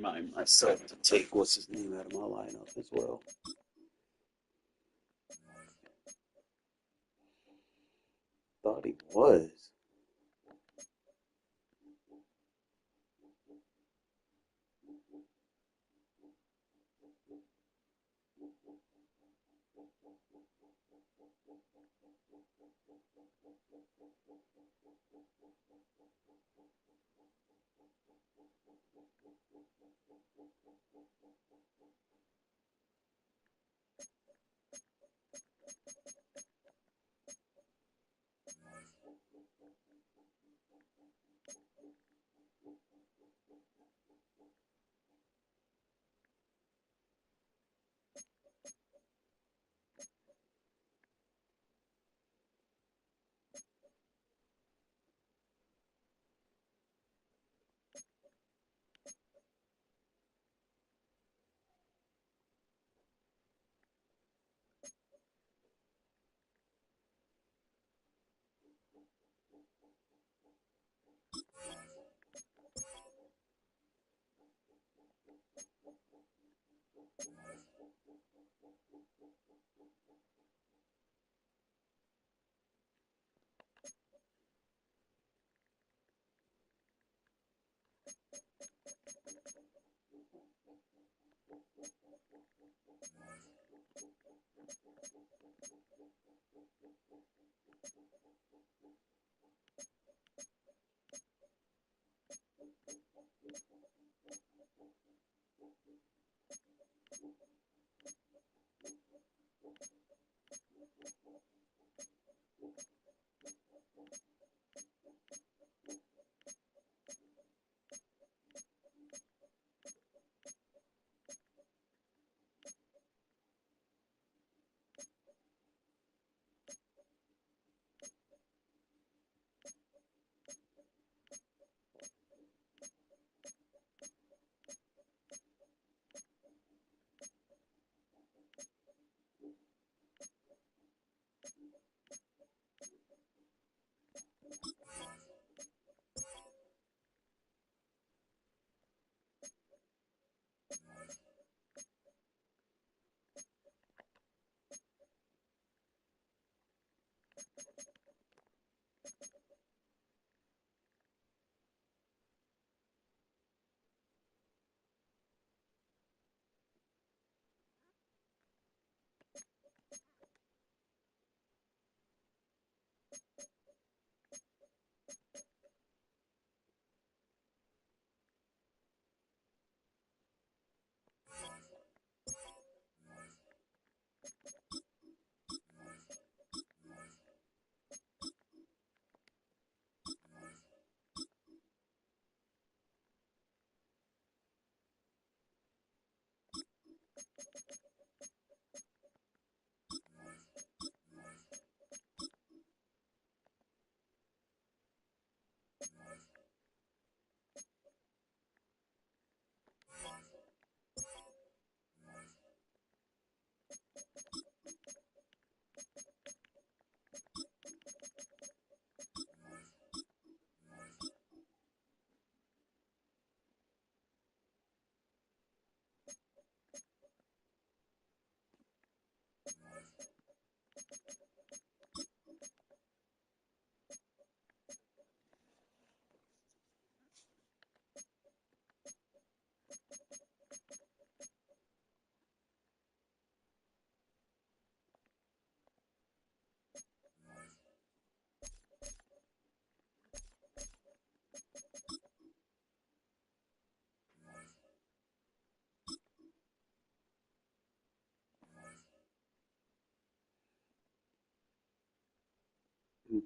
remind myself to take what's his name out of my lineup as well. Thought he was.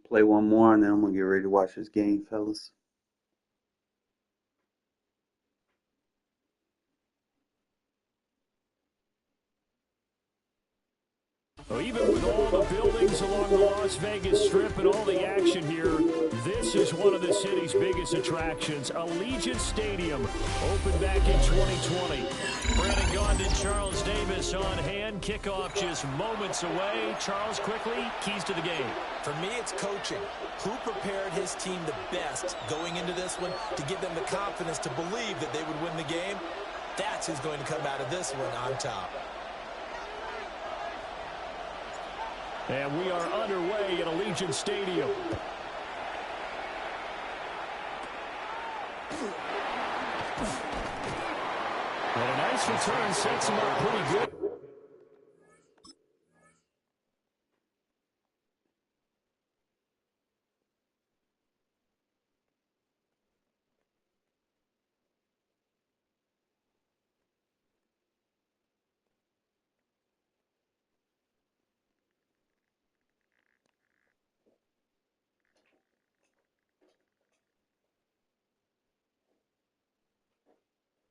Play one more, and then I'm going to get ready to watch this game, fellas. Well, even with all the buildings along the Las Vegas Strip and all the action here, this is one of the city's biggest attractions. Allegiant Stadium opened back in 2020. Brandon Gaughan, Charles Davis on hand. Kickoff just moments away. Charles, quickly, keys to the game. For me, it's coaching. Who prepared his team the best going into this one to give them the confidence to believe that they would win the game? That's who's going to come out of this one on top. And we are underway at Allegiant Stadium. And a nice return sets him up pretty good.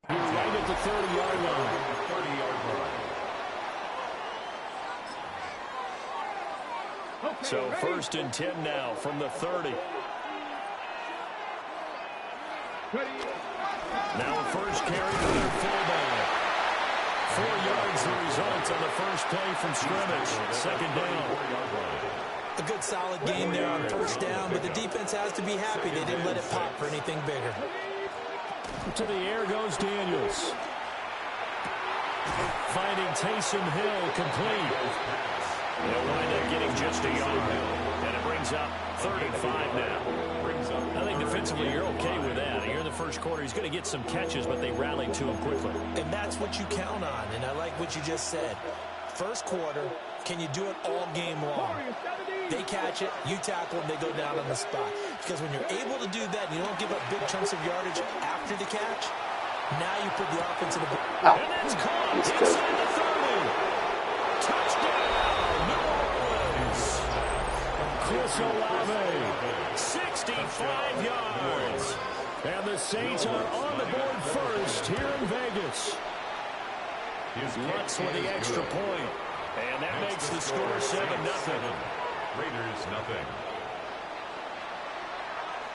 You're right at the 30-yard line. 30-yard line. So 1st and 10 now from the 30. Now a first carry to their fullback. 4 yards the result on the first play from scrimmage. 2nd down. A good solid game there on 1st down, but the defense has to be happy they didn't let it pop for anything bigger. To the air goes Daniels. Finding Taysom Hill complete. They'll wind up getting just a yard. And it brings up 3rd and 5 now. I think defensively you're okay with that. Here in the first quarter, he's going to get some catches, but they rallied to him quickly. And that's what you count on, and I like what you just said. First quarter, can you do it all game long? They catch it, you tackle, and they go down on the spot. Because when you're able to do that, and you don't give up big chunks of yardage after the catch, now you put the offense in the... And that's caught inside the 30. Touchdown, New Orleans. Chris Olave, 65 yards. And the Saints are on the board first here in Vegas. Lutz with the extra point. And that makes the score 7-0. Raiders nothing.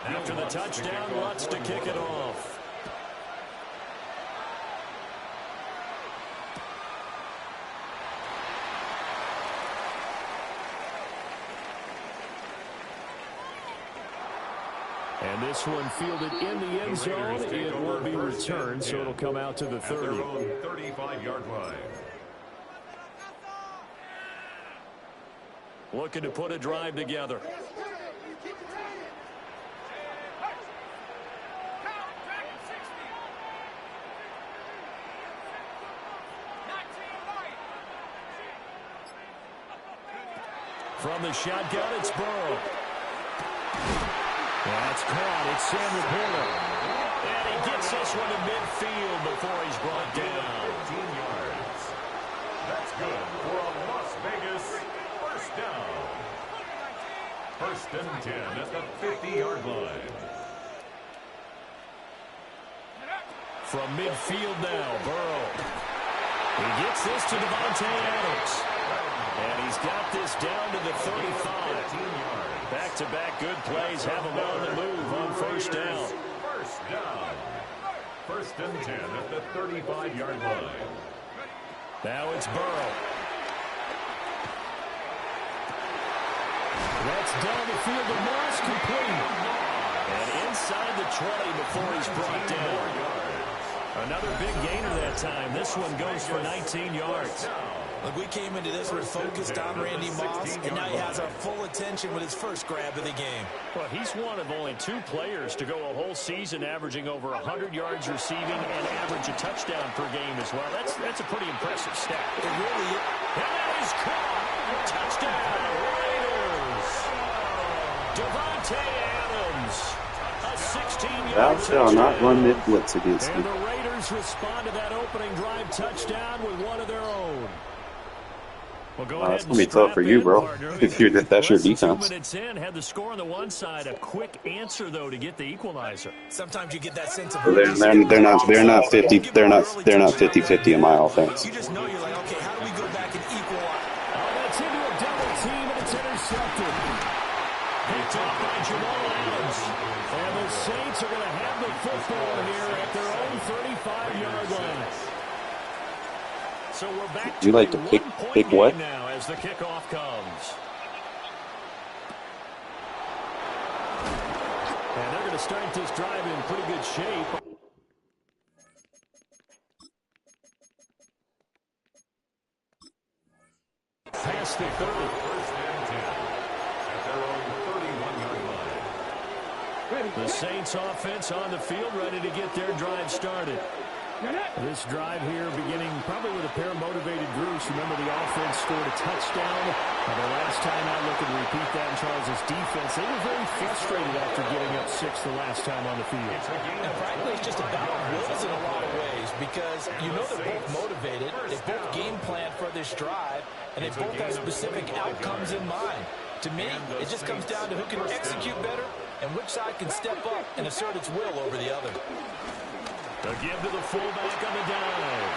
After the touchdown, Lutz to kick it off. And this one fielded in the end zone. It will be returned, so it'll come out to the 30. 35-yard line. Looking to put a drive together. From the shotgun, it's Burrow. That's caught. It's Samuel Porter. And he gets this one to midfield before he's brought down. 15 yards. That's good for a Las Vegas first down. 1st and 10 at the 50-yard line. From midfield now, Burrow. He gets this to Davante Adams. And he's got this down to the 35. Back-to-back good plays have him on the move on 1st down. First down. 1st and 10 at the 35-yard line. Now it's Burrow. That's down the field to Moss, complete. And inside the 20 before he's brought down. Another big gainer that time. This one goes for 19 yards. Look, we came into this one focused on Randy Moss, and now he has our full attention with his first grab of the game. Well, he's one of only 2 players to go a whole season averaging over 100 yards receiving and average a touchdown per game as well. That's a pretty impressive stat. It really is. And that is caught. Touchdown, Raiders. Davante Adams. A 16-yard Thou shalt not touchdown. run mid blitz against And me. the Raiders respond to that opening drive touchdown with one of their own. Well, go ahead That's and gonna be tough for strap you, in, bro. partner. If that's your Less than 2 defense. minutes in, had the score on the one side, a quick answer though to get the equalizer. Sometimes you get that sense of They're not 50-50 in my offense. You just know you're like, okay, how do we go back and equalize? Oh, that's into a double team, and it's intercepted. Picked off by Jamal Adams. And the Saints are going to have the football here at their own 35-yard line. So we're back to You like to pick what? now as the kickoff comes. And they're going to start this drive in pretty good shape. The Saints offense on the field, ready to get their drive started. This drive here beginning probably with a pair of motivated groups. Remember, the offense scored a touchdown. The last time out, looking to repeat that in Charles' defense. They were very frustrated after getting up 6 the last time on the field. And frankly, it's just a battle of wills in a lot of ways because you know they're both motivated. They both game plan for this drive, and they both have specific outcomes in mind. To me, it just comes down to who can execute better and which side can step up and assert its will over the other. A give to the fullback on the dive.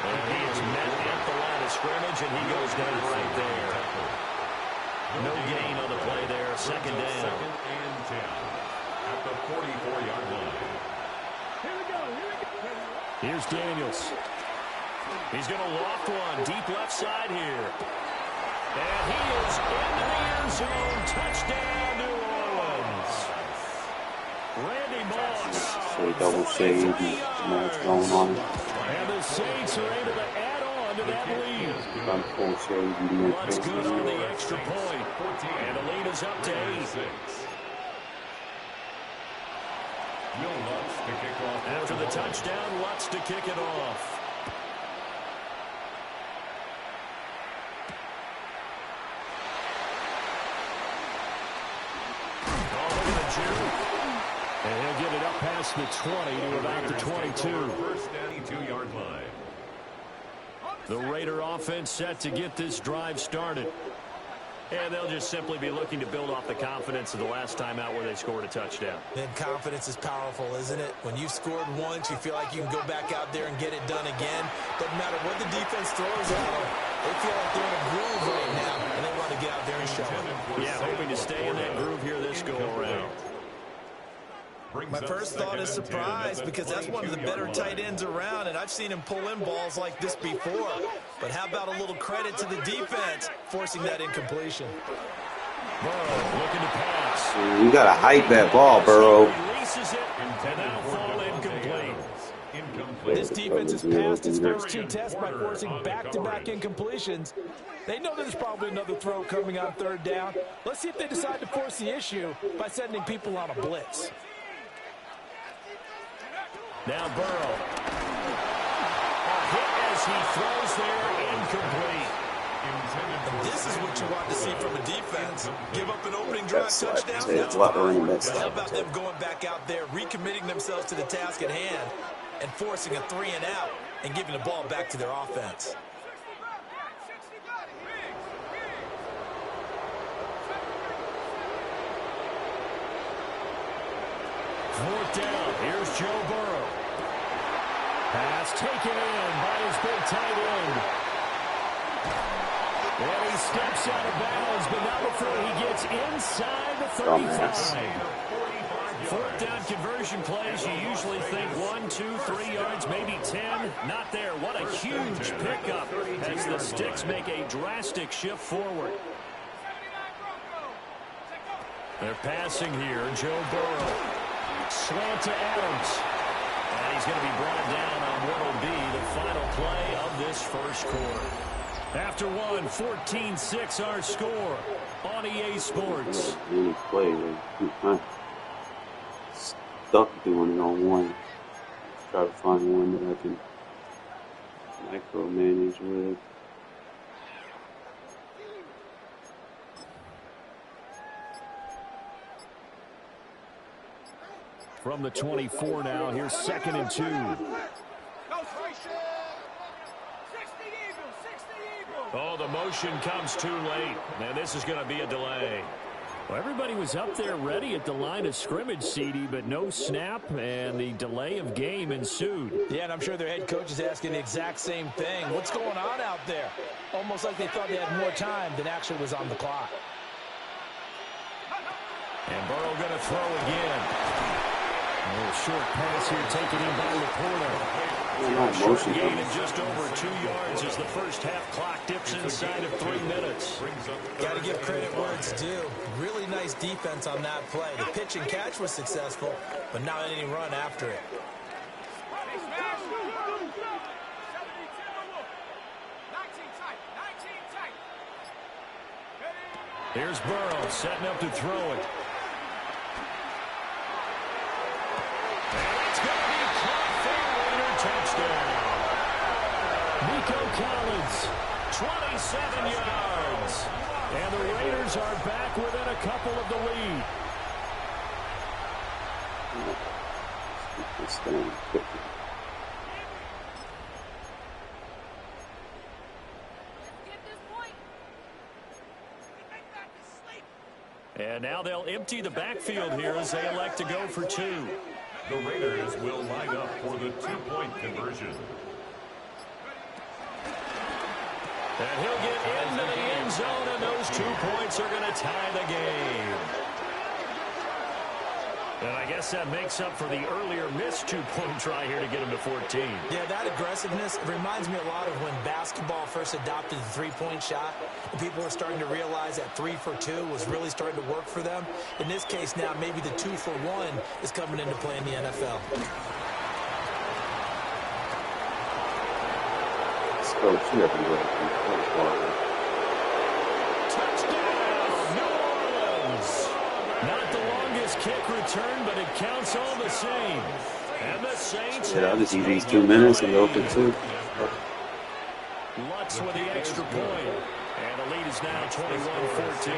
And he is met at the line of scrimmage, and he goes down right there. No gain on the play there. Second down. Second and 10 at the 44-yard line. Here's Daniels. He's going to loft one. Deep left side here. And he is into the end zone. Touchdown, New Orleans. Randy Moss. So double shade match going on. And the Saints are able to add on to that lead. Full shade. Lutz good on the extra point. And the lead is up to 8. After the touchdown, Lutz to kick it off. And he'll get it up past the 20 to about the 22. First 22-yard line. The Raider offense set to get this drive started. And they'll just simply be looking to build off the confidence of the last time out where they scored a touchdown. Then confidence is powerful, isn't it? When you've scored once, you feel like you can go back out there and get it done again. Doesn't matter what the defense throws at them. They feel like they're in a groove right now, and they want to get out there and show it. Yeah, hoping to stay in that groove here this go-around. My first thought is surprise because that's one of the better tight ends around, and I've seen him pull in balls like this before. But how about a little credit to the defense forcing that incompletion? Burrow looking to pass. You got to hype that ball, Burrow. Releases it, and that'll fall incomplete. This defense has passed its first 2 tests by forcing back-to-back incompletions. They know there's probably another throw coming on 3rd down. Let's see if they decide to force the issue by sending people on a blitz. Now Burrow. A hit as he throws there, incomplete. And this is what you want to see from a defense. Give up an opening drive touchdown. That's fine. How about them going back out there, recommitting themselves to the task at hand, and forcing a 3-and-out and giving the ball back to their offense? Fourth down. Here's Joe Burrow. Pass taken in by his big tight end. And he steps out of bounds, but not before he gets inside the 35. Fourth down conversion plays, you usually think 1, 2, 3 yards, maybe 10. Not there. What a huge pickup as the Sticks make a drastic shift forward. They're passing here. Joe Burrow. Slant to Adams. And he's going to be brought down on what will be the final play of this first quarter. After one, 14-6 our score on EA Sports. Really play, like, stuck doing it on one. Try to find one that I can micromanage with. From the 24 now, here's 2nd and 2. Oh, the motion comes too late. And this is going to be a delay. Well, everybody was up there ready at the line of scrimmage, CD, but no snap, and the delay of game ensued. Yeah, and I'm sure their head coach is asking the exact same thing. What's going on out there? Almost like they thought they had more time than actually was on the clock. And Burrow going to throw again. A little short pass here taken in by Laporta. Short gain of just over 2 yards as the first half clock dips inside of 3 minutes. Got to give credit where it's due. Really nice defense on that play. The pitch and catch was successful, but not any run after it. Here's Burrow setting up to throw it. Nico Collins, 27 yards. And the Raiders are back within a couple of the lead. And now they'll empty the backfield here as they elect to go for two. The Raiders will line up for the two-point conversion. And he'll get into the end zone, and those 2 points are going to tie the game. And I guess that makes up for the earlier missed 2-point try here to get him to 14. Yeah, that aggressiveness reminds me a lot of when basketball first adopted the three-point shot. And people were starting to realize that 3 for 2 was really starting to work for them. In this case now, maybe the 2 for 1 is coming into play in the NFL. Touchdown, New Orleans! Not the longest kick return, but it counts all the same. And the Saints I'll just use these 2 minutes and go for 2. Lutz with the extra point. And the lead is now 21-14.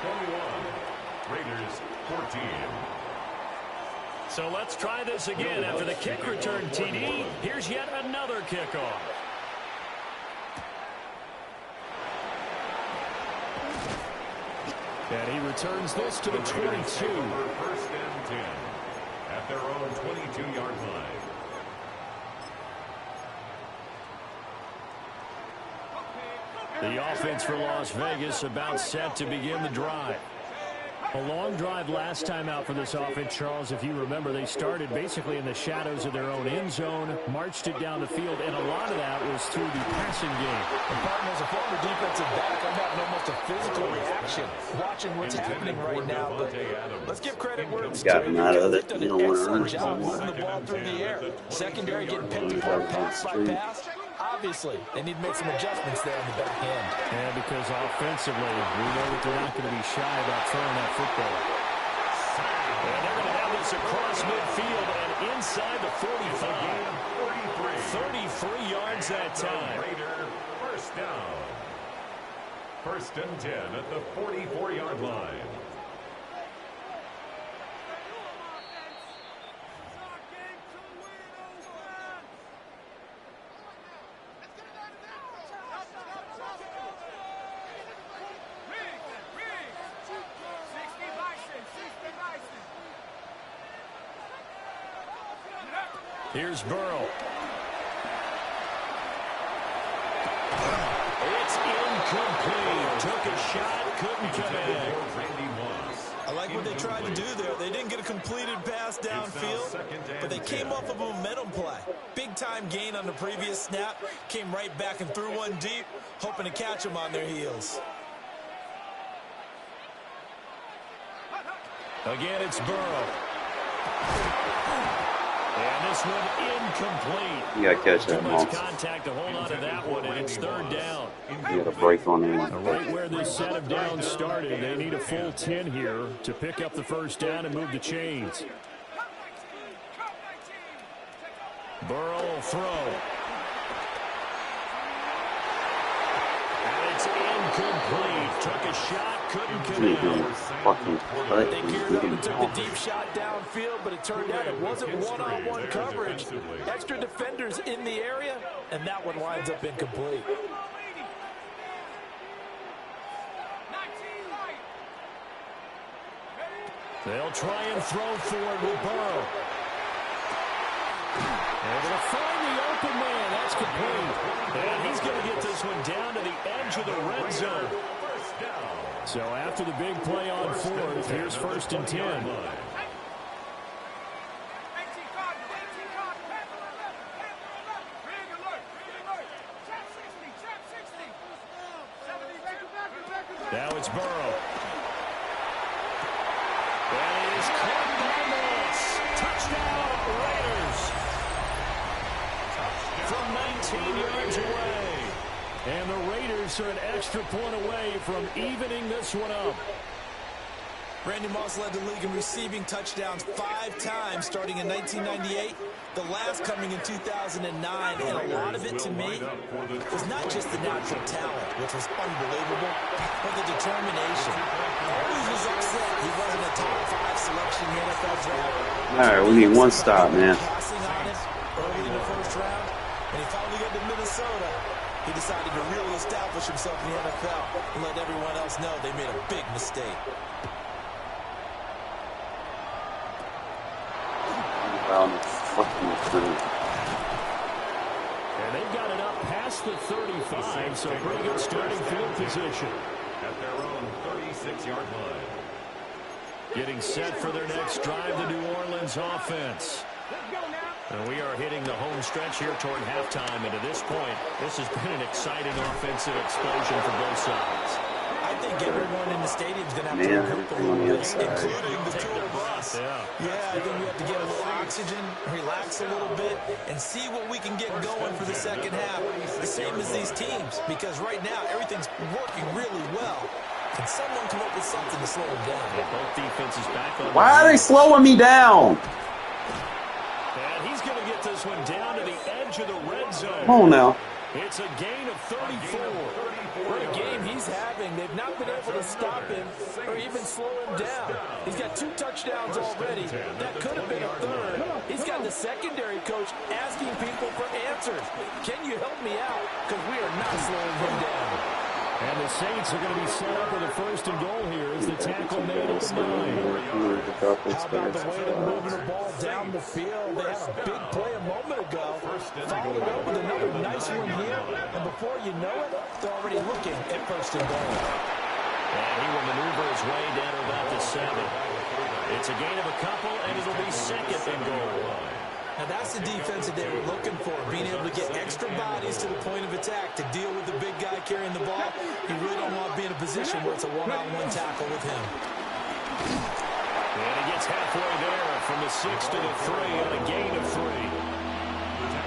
21. Raiders 14. So let's try this again. After the kick return TD, here's yet another kickoff. And he returns this to the 22. First and 10 at their own 22-yard line. The offense for Las Vegas about set to begin the drive. A long drive last time out for this offense, Charles. If you remember, they started basically in the shadows of their own end zone, marched it down the field, and a lot of that was through the passing game. And partner, as a former defensive back, I'm having almost a physical reaction watching what's happening right now. But let's give credit where it's due. Got him out of it. They've done an excellent job moving the ball through the air. Secondary getting picked apart pass by pass. Obviously, they need to make some adjustments there on the back end. And because offensively, we know that they're not going to be shy about throwing that football. And they're going to have this across midfield and inside the 45. 33 yards that time. Raider first down. First and 10 at the 44-yard line. Here's Burrow. It's incomplete. Took a shot, couldn't connect. I like what they tried to do there. They didn't get a completed pass downfield, but they came off of a momentum play. Big-time gain on the previous snap. Came right back and threw one deep, hoping to catch them on their heels. Again, it's Burrow. And this one incomplete. You got to catch that, Too much contact to hold on to that one, and it's third down. You got a break on him. Right where this set of downs started, they need a full 10 here to pick up the first down and move the chains. Burrow will throw. And it's incomplete. Took a shot, couldn't connect. Fucking cut. They geared up and took the deep shot downfield, but it turned out it wasn't one-on-one coverage. Extra defenders in the area, and that one winds up incomplete. They'll try and throw forward with Burrow. They're going to find the open man. That's complete. And he's going to get this one down to the edge of the red zone. So after the big play on fourth, here's first and 10. Now it's Burrow. And it is caught by Moss. Touchdown, Raiders. From 19 yards away. And the Raiders are an extra point away from evening this one up. Randy Moss led the league in receiving touchdowns 5 times starting in 1998. The last coming in 2009, and a lot of it to me was not just the natural talent, which was unbelievable, but the determination. Always was upset he wasn't a top 5 selection in the NFL draft. All right, we need one stop, man. Passing on him early in the first round. When he finally got to Minnesota, he decided to really establish himself in the NFL and let everyone else know they made a big mistake. And they've got it up past the 35, so pretty good starting field position. At their own 36-yard line. Getting set for their next drive, the New Orleans offense. And we are hitting the home stretch here toward halftime. And at this point, this has been an exciting offensive explosion for both sides. I think everyone in the stadium is going to have to regroup a little bit, including the two of us. Yeah, I think we have to get a little oxygen, relax a little bit, and see what we can get going for the second half. The same as these teams, because right now everything's working really well. Can someone come up with something to slow them down? Yeah, both defenses back on. Why are they slowing me down? And he's going to get this one down to the edge of the red zone. Come on now. It's a gain of 34. What a game he's having. They've not been able to stop him or even slow him down. He's got 2 touchdowns already. That could have been a third. He's got the secondary coach asking people for answers. Can you help me out? Because we are not slowing him down. And the Saints are going to be set up with a 1st and goal here as the tackle made at the 9. How about the way they're moving the ball down the field? They had a big play a moment ago. Followed up with another nice one here. And before you know it, they're already looking at 1st and goal. And he will maneuver his way down to about the 7. It's a gain of a couple, and it'll be 2nd and goal. Now that's the defense that they were looking for, being able to get extra bodies to the point of attack to deal with the big guy carrying the ball. You really don't want to be in a position where it's a one-on-one tackle with him. And he gets halfway there from the 6 to the 3 on a gain of 3.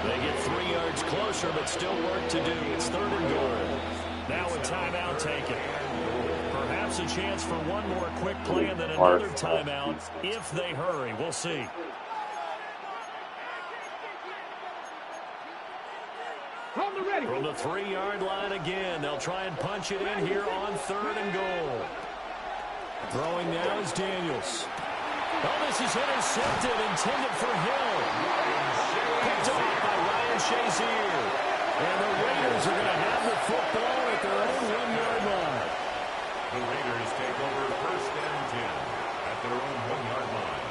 They get 3 yards closer, but still work to do. It's 3rd and goal. Now a timeout taken. Perhaps a chance for one more quick play and then another timeout if they hurry. We'll see. From the 3-yard line again, they'll try and punch it in here on 3rd and goal. Throwing now is Daniels. Oh, this is intercepted, intended for Hill. Picked off by Ryan Shazier. And the Raiders are going to have the football at their own 1-yard line. The Raiders take over 1st and 10 at their own 1-yard line.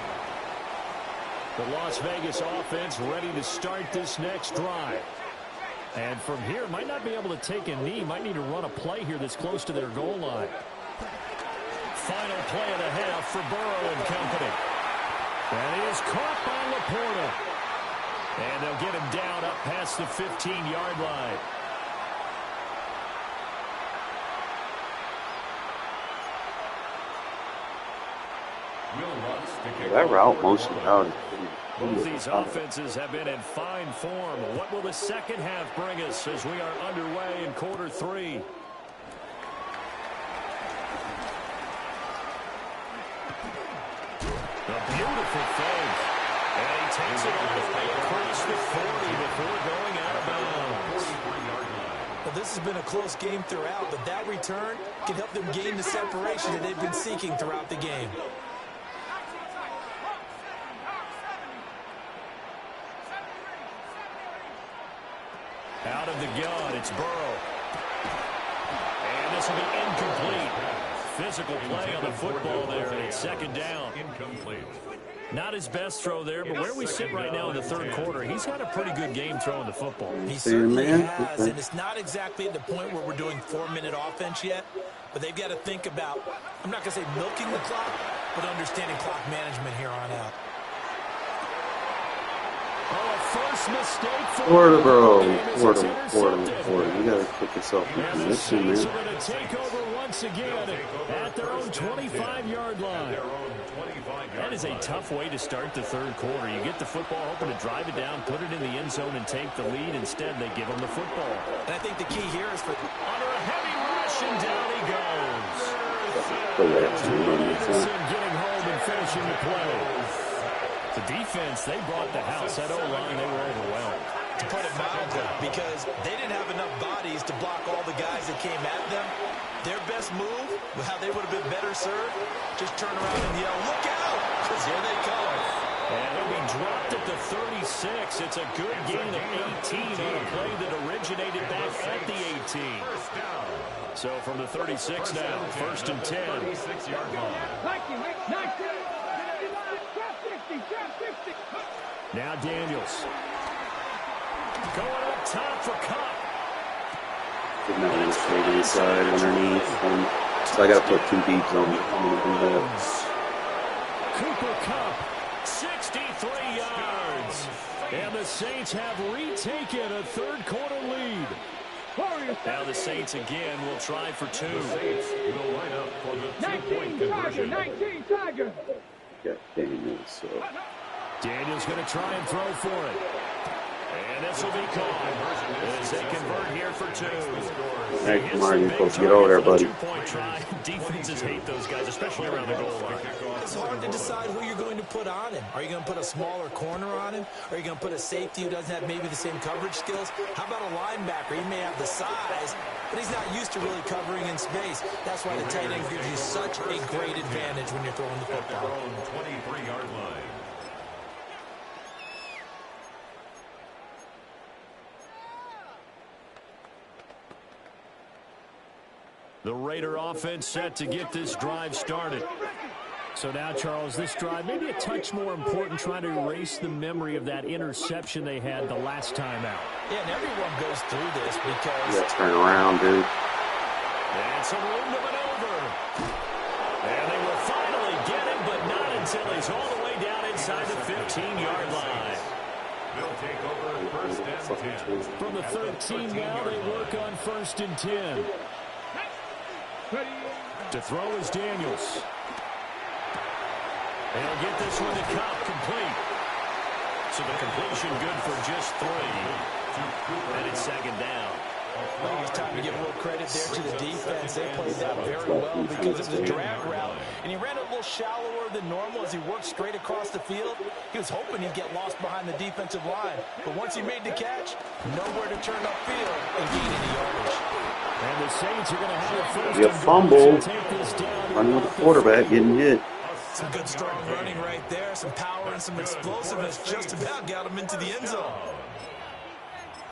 The Las Vegas offense ready to start this next drive. And from here, might not be able to take a knee. Might need to run a play here that's close to their goal line. Final play of the half for Burrow and company. And he is caught by Laporta. And they'll get him down up past the 15-yard line. That route motion out. Both these offenses have been in fine form. What will the second half bring us as we are underway in quarter 3? A beautiful fake. And he takes it all the way across the 40 before going out of bounds. Well, this has been a close game throughout, but that return can help them gain the separation that they've been seeking throughout the game. Out of the gun, it's Burrow. And this will be incomplete. Physical play on the football there, and it's 2nd down. Incomplete. Not his best throw there, but where we sit right now in the 3rd quarter, he's had a pretty good game throwing the football. He certainly has, and it's not exactly at the point where we're doing 4-minute offense yet, but they've got to think about, I'm not going to say milking the clock, but understanding clock management here on out. Oh, a first mistake for Porter, bro. Porter. You gotta put yourself in position, man. They're going to take over once again at their own 25-yard line. That is a tough way to start the 3rd quarter. You get the football, hoping to drive it down, put it in the end zone, and take the lead. Instead, they give them the football. And I think the key here is for under a heavy rush, and down he goes. Anderson Getting home and finishing the play. The defense, they brought the house. That O-line, they were overwhelmed. To put it mildly, because they didn't have enough bodies to block all the guys that came at them. Their best move, how they would have been better served, just turn around and yell, "Look out!" Because here they come. And it'll be dropped at the 36. It's a good gain of 18 on a play that originated back at the 18. So from the 36 now, 1st and 10. 36-yard line. Now Daniels. Going up top for Cup. Getting that one straight inside underneath. So I got to put 2 deeps on it. I'm going to do that. Cooper Cup, 63 yards. And the Saints have retaken a third-quarter lead. Now the Saints again will try for 2. The Saints will line up for the 2-point conversion. 19 Tiger. Got Daniels, so. Daniels going to try and throw for it. And this will be called as they convert here for 2. Hey, come on, you're supposed to get over there, buddy. Two-point try. Defenses hate those guys, especially around the goal line. It's hard to decide who you're going to put on him. Are you going to put a smaller corner on him? Or are you going to put a safety who doesn't have maybe the same coverage skills? How about a linebacker? He may have the size, but he's not used to really covering in space. That's why the tight end gives you such a great advantage when you're throwing the football. 23-yard line. The Raider offense set to get this drive started. So now, Charles, this drive maybe a touch more important, trying to erase the memory of that interception they had the last time out. Yeah, and everyone goes through this because... Yeah, turn around, dude. And some room to maneuver. And they will finally get him, but not until he's all the way down inside the 15-yard line. They'll take over 1st and 10. From the 13 now, they work on 1st and 10. To throw is Daniels. They'll get this one to Cup, complete. So the completion good for just 3. And it's 2nd down. I think it's time to give a little credit there to the defense. They played that very well because it was a drag route. And he ran a little shallower than normal as he worked straight across the field. He was hoping he'd get lost behind the defensive line. But once he made the catch, nowhere to turn upfield and gain any yardage. And the Saints are going to have a first You and fumble. take this down. Running with the quarterback, getting hit. Some good strong running right there. Some power and some explosiveness just about got him into the end zone.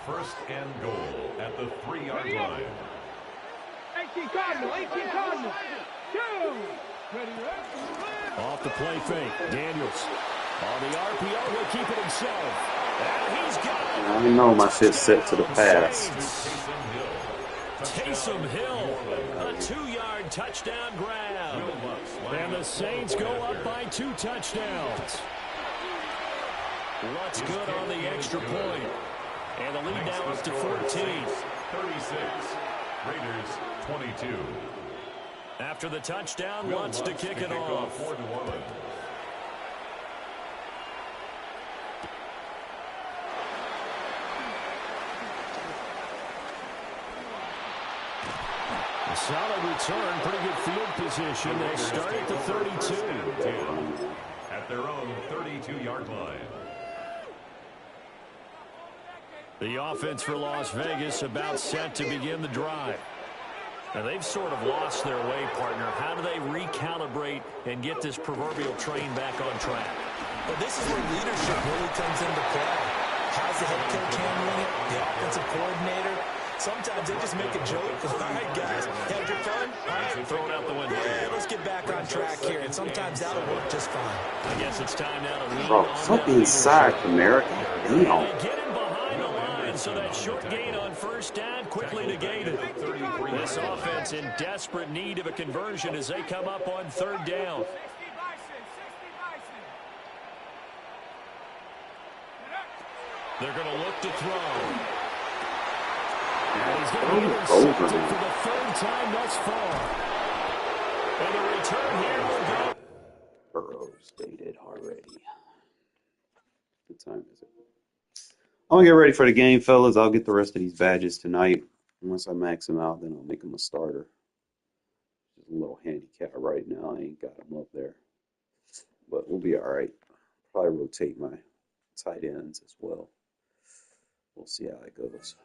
1st and goal at the 3-yard line. 18 Cardinal, 18 Cardinal. 2. Ready, Off the play fake, Daniels. On the RPO, will keep it himself. And he's got it. I know my shit's set to the pass. Taysom Hill, a 2-yard touchdown grab. And the Saints go up by 2 touchdowns. What's good on the extra point? And the lead now up to 14. 36. Raiders 22. After the touchdown, wants to kick it off. 4-1. A solid return, pretty good field position. They start at the 32. At their own 32-yard line. The offense for Las Vegas about set to begin the drive. Now they've sort of lost their way, partner. How do they recalibrate and get this proverbial train back on track? Well, this is where leadership really comes into play. How's the head coach handling it? The offensive coordinator? Sometimes they just make a joke. All right, guys, had your fun? All right, Throw it out the window. Yeah, let's get back on track here. And sometimes that'll work just fine. I guess it's time now to lean Bro, on fuck that inside, leadership. America. They Damn. get him behind the line, so that short gain on 1st down quickly negated. This offense in desperate need of a conversion as they come up on 3rd down. They're going to look to throw. And he's going to be intercepted for the 3rd time thus far. And the return here will go. Burrows dated already. What time is it? I'm gonna get ready for the game, fellas. I'll get the rest of these badges tonight. Once I max them out, then I'll make them a starter. Just a little handicap right now. I ain't got them up there, but we'll be all right. probably rotate my tight ends as well. We'll see how it goes.